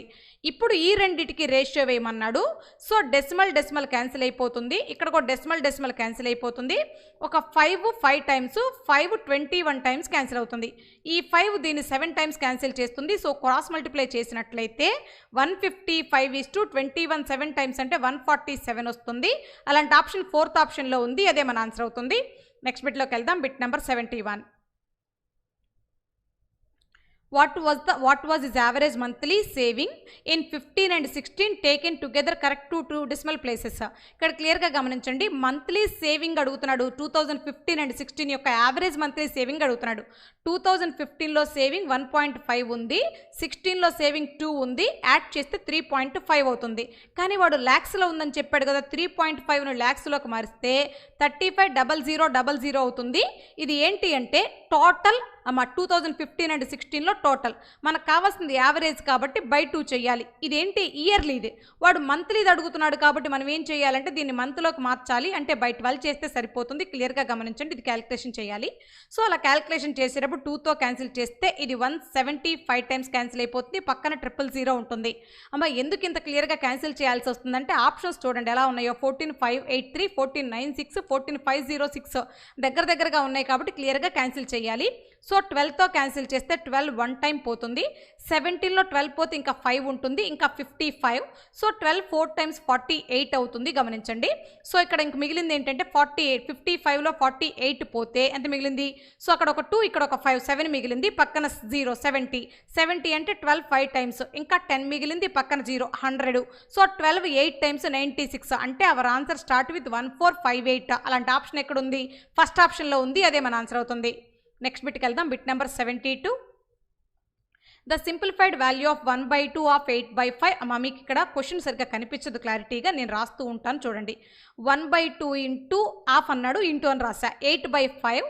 Speaker 1: ఇప్పుడు ఈ రెండిటికి రేషియో వేయమన్నాడు. సో డెసిమల్ క్యాన్సిల్ అయిపోతుంది, ఇక్కడ కూడా డెసిమల్ క్యాన్సిల్ అయిపోతుంది. ఒక 5 టైమ్స్, 5 21 టైమ్స్ క్యాన్సిల్ అవుతుంది. ఈ 5 దీన్ని 7 టైమ్స్ క్యాన్సిల్ చేస్తుంది. సో క్రాస్ మల్టిప్లై చేసినట్లయితే 155:21 7 టైమ్స్ అంటే 147 వస్తుంది. అలాంటి ఆప్షన్ 4th ఆప్షన్లో ఉంది, అదే మన ఆన్సర్ అవుతుంది. నెక్స్ట్ బిట్లోకి వెళ్దాం. Bit number 71. What was his average monthly saving in 15 and 16 taken together correct to two decimal places? ఇక్కడ క్లియర్గా గమనించండి. మంత్లీ సేవింగ్ అడుగుతున్నాడు. 2015 అండ్ 16 యొక్క యావరేజ్ మంత్లీ సేవింగ్ అడుగుతున్నాడు. 2015లో సేవింగ్ 1.5 ఉంది, 16లో సేవింగ్ 2 ఉంది, యాడ్ చేస్తే 3.5 అవుతుంది. కానీ వాడు ల్యాక్స్లో ఉందని చెప్పాడు కదా, 3.5ను ల్యాక్స్లోకి మారిస్తే 35,00,00 అవుతుంది. ఇది ఏంటి అంటే టోటల్ 2015 అండ్ 16లో టోటల్. మనకు కావాల్సింది యావరేజ్ కాబట్టి బై 2 చేయాలి. ఇదేంటి ఇయర్లీ, ఇది వాడు మంత్లీది అడుగుతున్నాడు కాబట్టి మనం ఏం చేయాలంటే దీన్ని మంత్లోకి మార్చాలి. అంటే బై 12 చేస్తే సరిపోతుంది. క్లియర్గా గమనించండి, ఇది క్యాలిక్యులేషన్ చేయాలి. సో అలా క్యాలిక్యులేషన్ చేసేటప్పుడు 2తో క్యాన్సిల్ చేస్తే ఇది 175 టైమ్స్ క్యాన్సిల్ అయిపోతుంది. పక్కన 000 ఉంటుంది. ఎందుకు ఇంత క్లియర్గా క్యాన్సిల్ చేయాల్సి వస్తుందంటే ఆప్షన్స్ చూడండి ఎలా ఉన్నాయో. 14,583, 14,906, 14,506 దగ్గరగా ఉన్నాయి కాబట్టి క్లియర్గా క్యాన్సిల్ చేయాలి. సో 12తో క్యాన్సిల్ చేస్తే 12 1 టైం పోతుంది. 17లో 12 పోతే ఇంకా 5 ఉంటుంది, ఇంకా 55. సో 12 4 టైమ్స్ 48 అవుతుంది. గమనించండి. సో ఇక్కడ ఇంక మిగిలింది ఏంటంటే 48. 55లో 48 పోతే ఎంత మిగిలింది? సో అక్కడ ఒక 2, ఇక్కడ ఒక 5, 7 మిగిలింది. పక్కన 0, 70 అంటే 12 5 టైమ్స్, ఇంకా 10 మిగిలింది, పక్కన 0, 100. సో 12 8 టైమ్స్ 96 అంటే అవర్ ఆన్సర్ స్టార్ట్ విత్ 1458. అలాంటి ఆప్షన్ ఎక్కడ ఉంది? ఫస్ట్ ఆప్షన్లో ఉంది, అదే మన ఆన్సర్ అవుతుంది. నెక్స్ట్ బిట్కి వెళ్దాం. Bit number 72. The simplified value of 1/2 of 8/5. మీకు ఇక్కడ క్వశ్చన్ సరిగ్గా కనిపించదు క్లారిటీగా, నేను రాస్తూ ఉంటాను చూడండి. 1/2 ఇంటూ హాఫ్ అన్నాడు, ఇంటూ అని రాసా. 8/5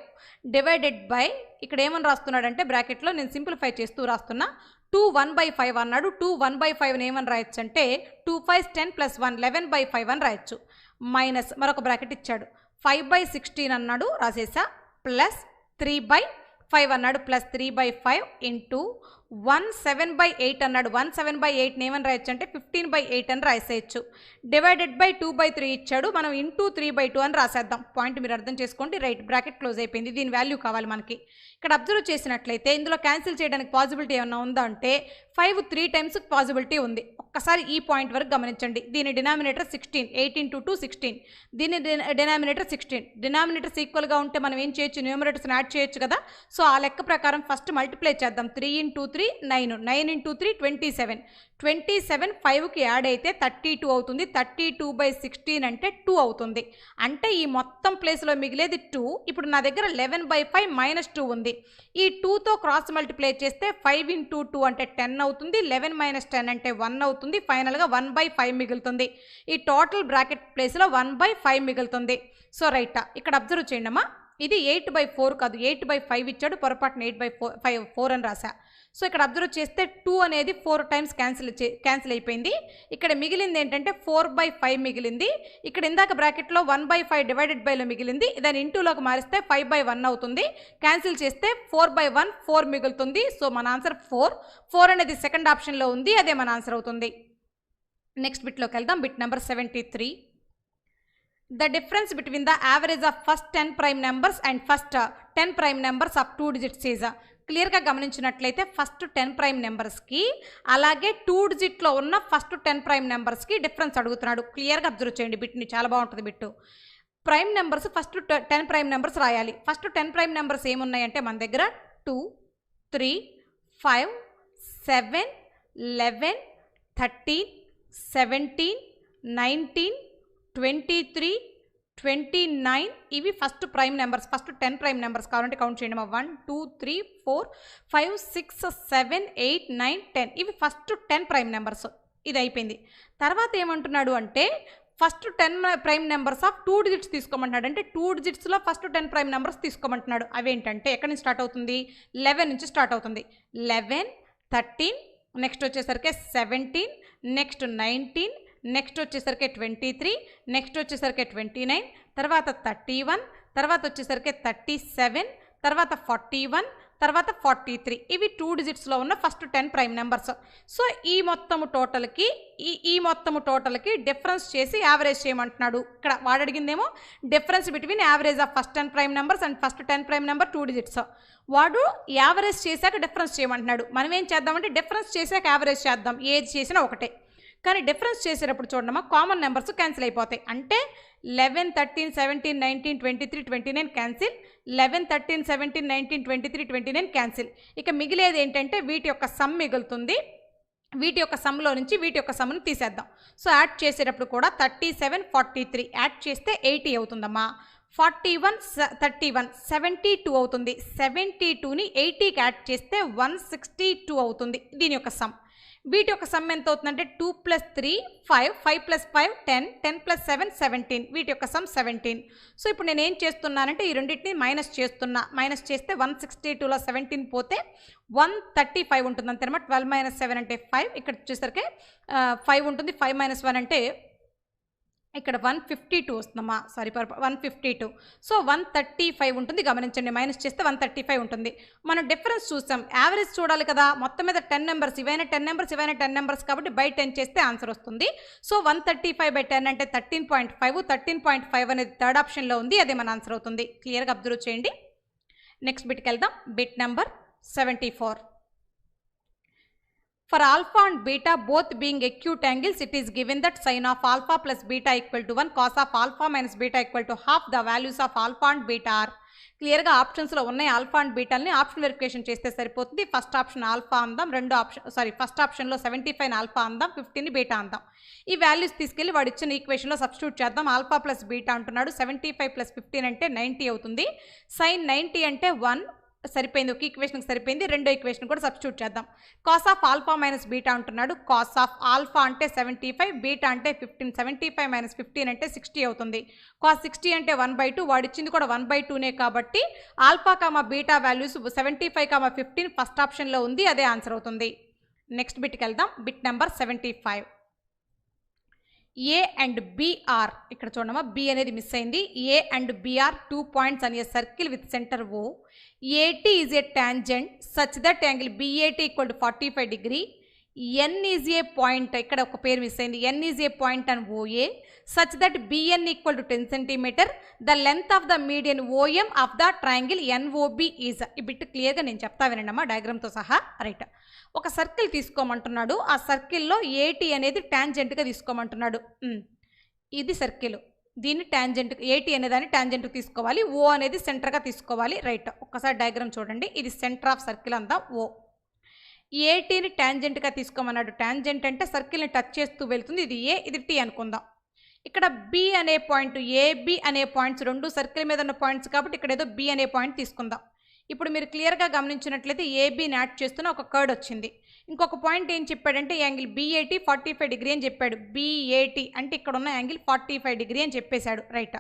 Speaker 1: డివైడెడ్ బై, ఇక్కడ ఏమని రాస్తున్నాడంటే బ్రాకెట్లో నేను సింప్లిఫై చేస్తూ రాస్తున్నా. 2 1/5 అన్నాడు. 2 1/5 ఏమని రాయొచ్చు అంటే 2 5 10 + 1 11/5 అని రాయొచ్చు. మైనస్ మరొక బ్రాకెట్ ఇచ్చాడు. 5/16 అన్నాడు, రాసేసా. ప్లస్ 3/5 అన్నాడు, ప్లస్ 3/5 ఇంటూ 17/8 అన్నాడు. 17/8 ఏమని రాయొచ్చు అంటే 15/8 అని రాసేయచ్చు. డివైడెడ్ బై 2/3 ఇచ్చాడు, మనం ఇంటూ 3/2 అని రాసేద్దాం. పాయింట్ మీరు అర్థం చేసుకోండి. రైట్, బ్రాకెట్ క్లోజ్ అయిపోయింది. దీని వాల్యూ కావాలి మనకి. ఇక్కడ అబ్జర్వ్ చేసినట్లయితే ఇందులో క్యాన్సిల్ చేయడానికి పాసిబిలిటీ ఏమన్నా ఉందా అంటే 5 3 టైమ్స్ పాసిబిలిటీ ఉంది. ఒక్కసారి ఈ పాయింట్ వరకు గమనించండి. దీని డినామినేటర్ 16, 8 × 2 16. దీని డినామినేటర్ 16. డినామినేటర్స్ ఈక్వల్గా ఉంటే మనం ఏం చేయొచ్చు? న్యూమరేటర్స్ని యాడ్ చేయొచ్చు కదా. సో ఆ లెక్క ప్రకారం ఫస్ట్ మల్టిప్లై చేద్దాం. 3 × 3 9, 9 × 3 27. 27 5కి యాడ్ అయితే 32 అవుతుంది. 32/16 అంటే 2 అవుతుంది. అంటే ఈ మొత్తం ప్లేస్లో మిగిలేది 2. ఇప్పుడు నా దగ్గర 11/5 - 2 ఉంది. ఈ 2తో క్రాస్ మల్టిప్లై చేస్తే 5 × 2 అంటే 10 అవుతుంది. 11 - 10 అంటే 1 అవుతుంది. ఫైనల్గా 1/5 మిగులుతుంది. ఈ టోటల్ బ్రాకెట్ ప్లేస్లో 1/5 మిగులుతుంది. సో రైట్, ఇక్కడ అబ్జర్వ్ చేయండి అమ్మా. ఇది 8/4 కాదు, 8/5 ఇచ్చాడు, పొరపాటున 8/4 అని రాసా. సో ఇక్కడ అబ్జర్వ్ చేస్తే 2 అనేది 4 టైమ్స్ క్యాన్సిల్ అయిపోయింది. ఇక్కడ మిగిలింది ఏంటంటే 4/5 మిగిలింది. ఇక్కడ ఇందాక బ్రాకెట్లో 1/5 డివైడెడ్ బైలో మిగిలింది, దాన్ని ఇంటూలోకి మారిస్తే 5/1 అవుతుంది. క్యాన్సిల్ చేస్తే 4/1 4 మిగులుతుంది. సో మన ఆన్సర్ 4 అనేది సెకండ్ ఆప్షన్లో ఉంది, అదే మన ఆన్సర్ అవుతుంది. నెక్స్ట్ బిట్లోకి వెళ్దాం. Bit number 73. The difference between the average of first 10 prime numbers and first 10 prime numbers of 2 digits is. క్లియర్గా గమనించినట్లయితే ఫస్ట్ 10 ప్రైమ్ నెంబర్స్కి అలాగే 2 డిజిట్లో ఉన్న ఫస్ట్ 10 ప్రైమ్ నెంబర్స్కి డిఫరెన్స్ అడుగుతున్నాడు. క్లియర్గా అబ్జర్వ్ చేయండి బిట్ని, చాలా బాగుంటుంది bit. Prime numbers first 10 prime numbers రాయాలి. ఫస్ట్ 10 ప్రైమ్ నెంబర్స్ ఏమున్నాయంటే మన దగ్గర 2 3 5 7 11 13 17 19 23 29. ఇవి first prime numbers. First 10 prime numbers కావాలంటే కౌంట్ చేయండి. 1 2 3 4 5 6 7 8 9 10. ఇవి ఫస్ట్ 10 ప్రైమ్ నెంబర్స్. ఇది అయిపోయింది. తర్వాత ఏమంటున్నాడు అంటే first 10 prime numbers of 2 digits తీసుకోమంటున్నాడు. అంటే 2 డిజిట్స్లో ఫస్ట్ 10 ప్రైమ్ నెంబర్స్ తీసుకోమంటున్నాడు. అవేంటంటే ఎక్కడి నుంచి స్టార్ట్ అవుతుంది? 11 నుంచి స్టార్ట్ అవుతుంది. 11 13, నెక్స్ట్ వచ్చేసరికి 17, నెక్స్ట్ 19, నెక్స్ట్ వచ్చేసరికి 23, నెక్స్ట్ వచ్చేసరికి 29, తర్వాత 31, తర్వాత వచ్చేసరికి 37, తర్వాత 41, తర్వాత 43. ఇవి 2 డిజిట్స్లో ఉన్న ఫస్ట్ 10 ప్రైమ్ నెంబర్స్. సో ఈ మొత్తము టోటల్కి డిఫరెన్స్ చేసి యావరేజ్ చేయమంటున్నాడు. ఇక్కడ వాడు అడిగిందేమో difference between average of first 10 prime numbers and first 10 prime number 2 digits. వాడు యావరేజ్ చేశాక డిఫరెన్స్ చేయమంటున్నాడు. మనం ఏం చేద్దామంటే డిఫరెన్స్ చేశాక యావరేజ్ చేద్దాం, ఏది చేసినా ఒకటే. కానీ డిఫరెన్స్ చేసేటప్పుడు చూడమ్మా కామన్ నెంబర్స్ క్యాన్సిల్ అయిపోతాయి. అంటే 11, 13, 17, 19, 23, 29 క్యాన్సిల్, 11, 13, 17, 19, 23, 29 క్యాన్సిల్. ఇక మిగిలేది ఏంటంటే వీటి యొక్క సమ్ మిగులుతుంది. వీటి యొక్క సమ్లో నుంచి వీటి యొక్క సమ్ను తీసేద్దాం. సో యాడ్ చేసేటప్పుడు కూడా 37, 43 యాడ్ చేస్తే 80 అవుతుందమ్మా. 41, 31 72 అవుతుంది. 72ని 80కి యాడ్ చేస్తే 162 అవుతుంది దీని యొక్క సమ్. వీటి యొక్క సమ్ ఎంత అవుతుందంటే 2 + 3 5, 5 + 5 10, 10 + 7 17. వీటి యొక్క సమ్ 17. సో ఇప్పుడు నేను ఏం చేస్తున్నానంటే ఈ రెండింటిని మైనస్ చేస్తున్నా. మైనస్ చేస్తే 162లో 17 పోతే 135 ఉంటుంది అంతేనమాట. 12 - 7 అంటే 5. ఇక్కడ వచ్చేసరికి 5 ఉంటుంది. 5 - 1 అంటే ఇక్కడ 152 వస్తుందమ్మా. సారీ 152. సో 135 ఉంటుంది. గమనించండి, మైనస్ చేస్తే 135 ఉంటుంది. మనం డిఫరెన్స్ చూసాం, యావరేజ్ చూడాలి కదా. మొత్తం మీద 10 నెంబర్స్, ఇవైనా 10 నెంబర్స్, ఇవైనా 10 నెంబర్స్ కాబట్టి బై 10 చేస్తే ఆన్సర్ వస్తుంది. సో 135/10 అంటే 13.5. 13.5 అనేది థర్డ్ ఆప్షన్లో ఉంది, అదే మన ఆన్సర్ అవుతుంది. క్లియర్గా అబ్జర్వ్ చేయండి. నెక్స్ట్ బిట్కి వెళ్దాం. Bit number 74. For alpha and beta both being acute angles, it is given that sin of alpha plus beta equal to 1, cos of alpha minus beta equal to half. The values of alpha and beta are. క్లియర్గా ఆప్షన్స్లో ఉన్నాయి. ఆల్ఫా అండ్ బీటాల్ని ఆప్షన్ వెరిఫికేషన్ చేస్తే సరిపోతుంది. ఫస్ట్ ఆప్షన్ ఆల్ఫా అందాం, ఫస్ట్ ఆప్షన్లో 75 ఆల్ఫా అందాం, 15 బీటా అందాం. ఈ వాల్యూస్ తీసుకెళ్ళి వాడు ఇచ్చిన ఈక్వేషన్లో సబ్స్టిట్యూట్ చేద్దాం. ఆల్ఫా ప్లస్ బీటా అంటున్నాడు. 75 + 15 అంటే 90 అవుతుంది. సైన్ 90 అంటే 1 సరిపోయింది. ఒక ఈక్వేషన్కి సరిపోయింది. రెండో ఈక్వేషన్ కూడా సబ్స్టిట్యూట్ చేద్దాం. Cos of alpha minus beta అంటున్నాడు. కాస్ ఆఫ్ ఆల్ఫా అంటే 75, బీటా అంటే 15. 75 - 15 అంటే 60 అవుతుంది. కాస్ 60 అంటే 1/2. వాడిచ్చింది కూడా 1/2నే కాబట్టి ఆల్ఫా బీటా వాల్యూస్ 75, 15 ఫస్ట్ ఆప్షన్లో ఉంది, అదే ఆన్సర్ అవుతుంది. నెక్స్ట్ బిట్కి వెళ్దాం. Bit number 75. A and B are, ఇక్కడ చూడమ్మా B అనేది మిస్ అయింది. A and B are 2 points on a circle with center O. AT is a tangent such that angle BAT = 45 degree. N is a point, ఇక్కడ ఒక పేరు మిస్ అయింది. N is a point on OA such that BN = 10 cm. The length of the median OM of the triangle NOB is. ఈ బిట్ క్లియర్గా నేను చెప్తా వినండమ్మా డయాగ్రామ్తో సహా. రైట్, ఒక సర్కిల్ తీసుకోమంటున్నాడు. ఆ సర్కిల్లో AT అనేది టాంజెంట్గా తీసుకోమంటున్నాడు. ఇది సర్కిల్, దీన్ని టాంజెంట్, AT అనేదాన్ని టాంజెంట్కి తీసుకోవాలి. O అనేది సెంటర్గా తీసుకోవాలి. రైట్, ఒక్కసారి డయాగ్రామ్ చూడండి. ఇది సెంటర్ ఆఫ్ సర్కిల్ అంతా O. ATని టాంజెంట్గా తీసుకోమన్నాడు. టాంజెంట్ అంటే సర్కిల్ని టచ్ చేస్తూ వెళ్తుంది. ఇది A, ఇది T అనుకుందాం. ఇక్కడ B అనే పాయింట్, AB అనే పాయింట్స్ రెండు సర్కిల్ మీద ఉన్న పాయింట్స్ కాబట్టి ఇక్కడ ఏదో B అనే పాయింట్ తీసుకుందాం. ఇప్పుడు మీరు క్లియర్గా గమనించినట్లయితే ఏబీని యాడ్ చేస్తున్న ఒక కర్డ్ వచ్చింది. ఇంకొక పాయింట్ ఏం చెప్పాడంటే యాంగిల్ BAT 45 డిగ్రీ అని చెప్పాడు. BAT అంటే ఇక్కడ ఉన్న యాంగిల్ 45 డిగ్రీ అని చెప్పేశాడు. రైట్,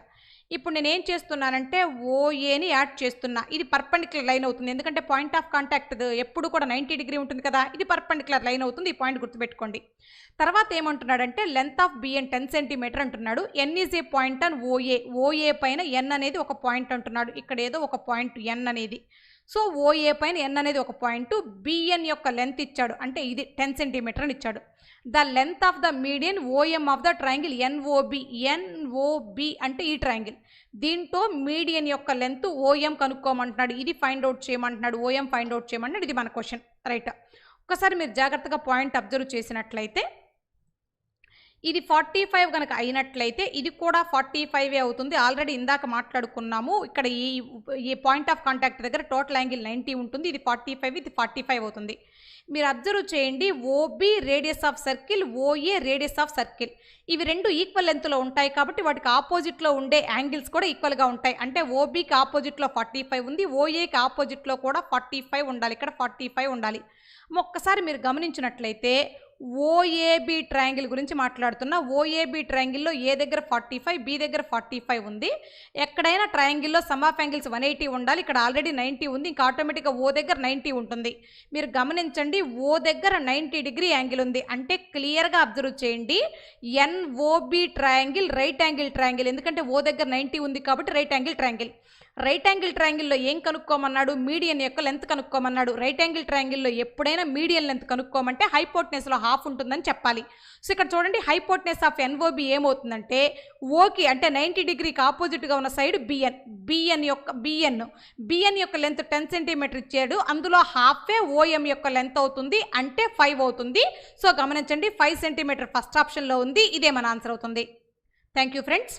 Speaker 1: ఇప్పుడు నేను ఏం చేస్తున్నానంటే OAని యాడ్ చేస్తున్నా. ఇది పర్పెండిక్యులర్ లైన్ అవుతుంది, ఎందుకంటే పాయింట్ ఆఫ్ కాంటాక్ట్ ఎప్పుడు కూడా 90 డిగ్రీ ఉంటుంది కదా. ఇది పర్పెండిక్యులర్ లైన్ అవుతుంది, ఈ పాయింట్ గుర్తుపెట్టుకోండి. తర్వాత ఏమంటున్నాడంటే లెంత్ ఆఫ్ BN 10 సెంటీమీటర్ అంటున్నాడు. N is a point on OA పైన N అనేది ఒక పాయింట్ అంటున్నాడు. ఇక్కడ ఏదో ఒక పాయింట్ N అనేది. సో OA పైన N అనేది ఒక పాయింట్. BN యొక్క లెంత్ ఇచ్చాడు, అంటే ఇది 10 సెంటీమీటర్ అని ఇచ్చాడు. The length of the median OM of the triangle NOB అంటే ఈ ట్రయాంగిల్. దీంతో మీడియన్ యొక్క లెంత్ OM కనుక్కోమంటున్నాడు. ఇది ఫైండ్ అవుట్ చేయమంటున్నాడు. OM ఫైండ్ అవుట్ చేయమంటున్నాడు. ఇది మన క్వశ్చన్. రైట్, ఒకసారి మీరు జాగ్రత్తగా పాయింట్ అబ్జర్వ్ చేసినట్లయితే ఇది 45 కనుక అయినట్లయితే ఇది కూడా 45 అవుతుంది. ఆల్రెడీ ఇందాక మాట్లాడుకున్నాము. ఇక్కడ ఈ పాయింట్ ఆఫ్ కాంటాక్ట్ దగ్గర టోటల్ యాంగిల్ 90 ఉంటుంది. ఇది 45, ఇది 45 అవుతుంది. మీరు అబ్జర్వ్ చేయండి. OB radius of circle, OA radius of circle, ఇవి రెండు ఈక్వల్ లెంత్లో ఉంటాయి కాబట్టి వాటికి ఆపోజిట్లో ఉండే యాంగిల్స్ కూడా ఈక్వల్గా ఉంటాయి. అంటే OBకి ఆపోజిట్లో 45 ఉంది, OAకి ఆపోజిట్లో కూడా 45 ఉండాలి. ఇక్కడ 45 ఉండాలి. ఒక్కసారి మీరు గమనించినట్లయితే OAB ట్రయాంగిల్ గురించి మాట్లాడుతున్నా. OAB ట్రయాంగిల్లో A దగ్గర 45, B దగ్గర 45 ఉంది. ఎక్కడైనా ట్రయాంగిల్లో సమ్ ఆఫ్ యాంగిల్స్ 180 ఉండాలి. ఇక్కడ ఆల్రెడీ 90 ఉంది, ఇంకా ఆటోమేటిక్గా O దగ్గర 90 ఉంటుంది. మీరు గమనించండి, O దగ్గర 90 డిగ్రీ యాంగిల్ ఉంది. అంటే క్లియర్గా అబ్జర్వ్ చేయండి, NOB triangle right angle triangle. ఎందుకంటే O దగ్గర 90 ఉంది కాబట్టి right angle triangle. Right angle ట్రయాంగిల్లో ఏం కనుక్కోమన్నాడు? మీడియన్ యొక్క లెంత్ కనుక్కోమన్నాడు. రైట్ యాంగిల్ ట్రయాంగిల్లో ఎప్పుడైనా మీడియన్ లెంత్ కనుక్కోమంటే హైపోటెనస్లో హాఫ్ ఉంటుందని చెప్పాలి. సో ఇక్కడ చూడండి, హైపోటెనస్ ఆఫ్ ఎన్ఓబి ఏమవుతుందంటే ఓకి అంటే 90 డిగ్రీకి ఆపోజిట్గా ఉన్న సైడ్ బిఎన్ యొక్క లెంత్ 10 సెంటీమీటర్ ఇచ్చాడు. అందులో హాఫే ఓఎం యొక్క లెంత్ అవుతుంది, అంటే 5 అవుతుంది. సో గమనించండి, 5 సెంటీమీటర్ ఫస్ట్ ఆప్షన్లో ఉంది. ఇదే మన ఆన్సర్ అవుతుంది. Thank you friends.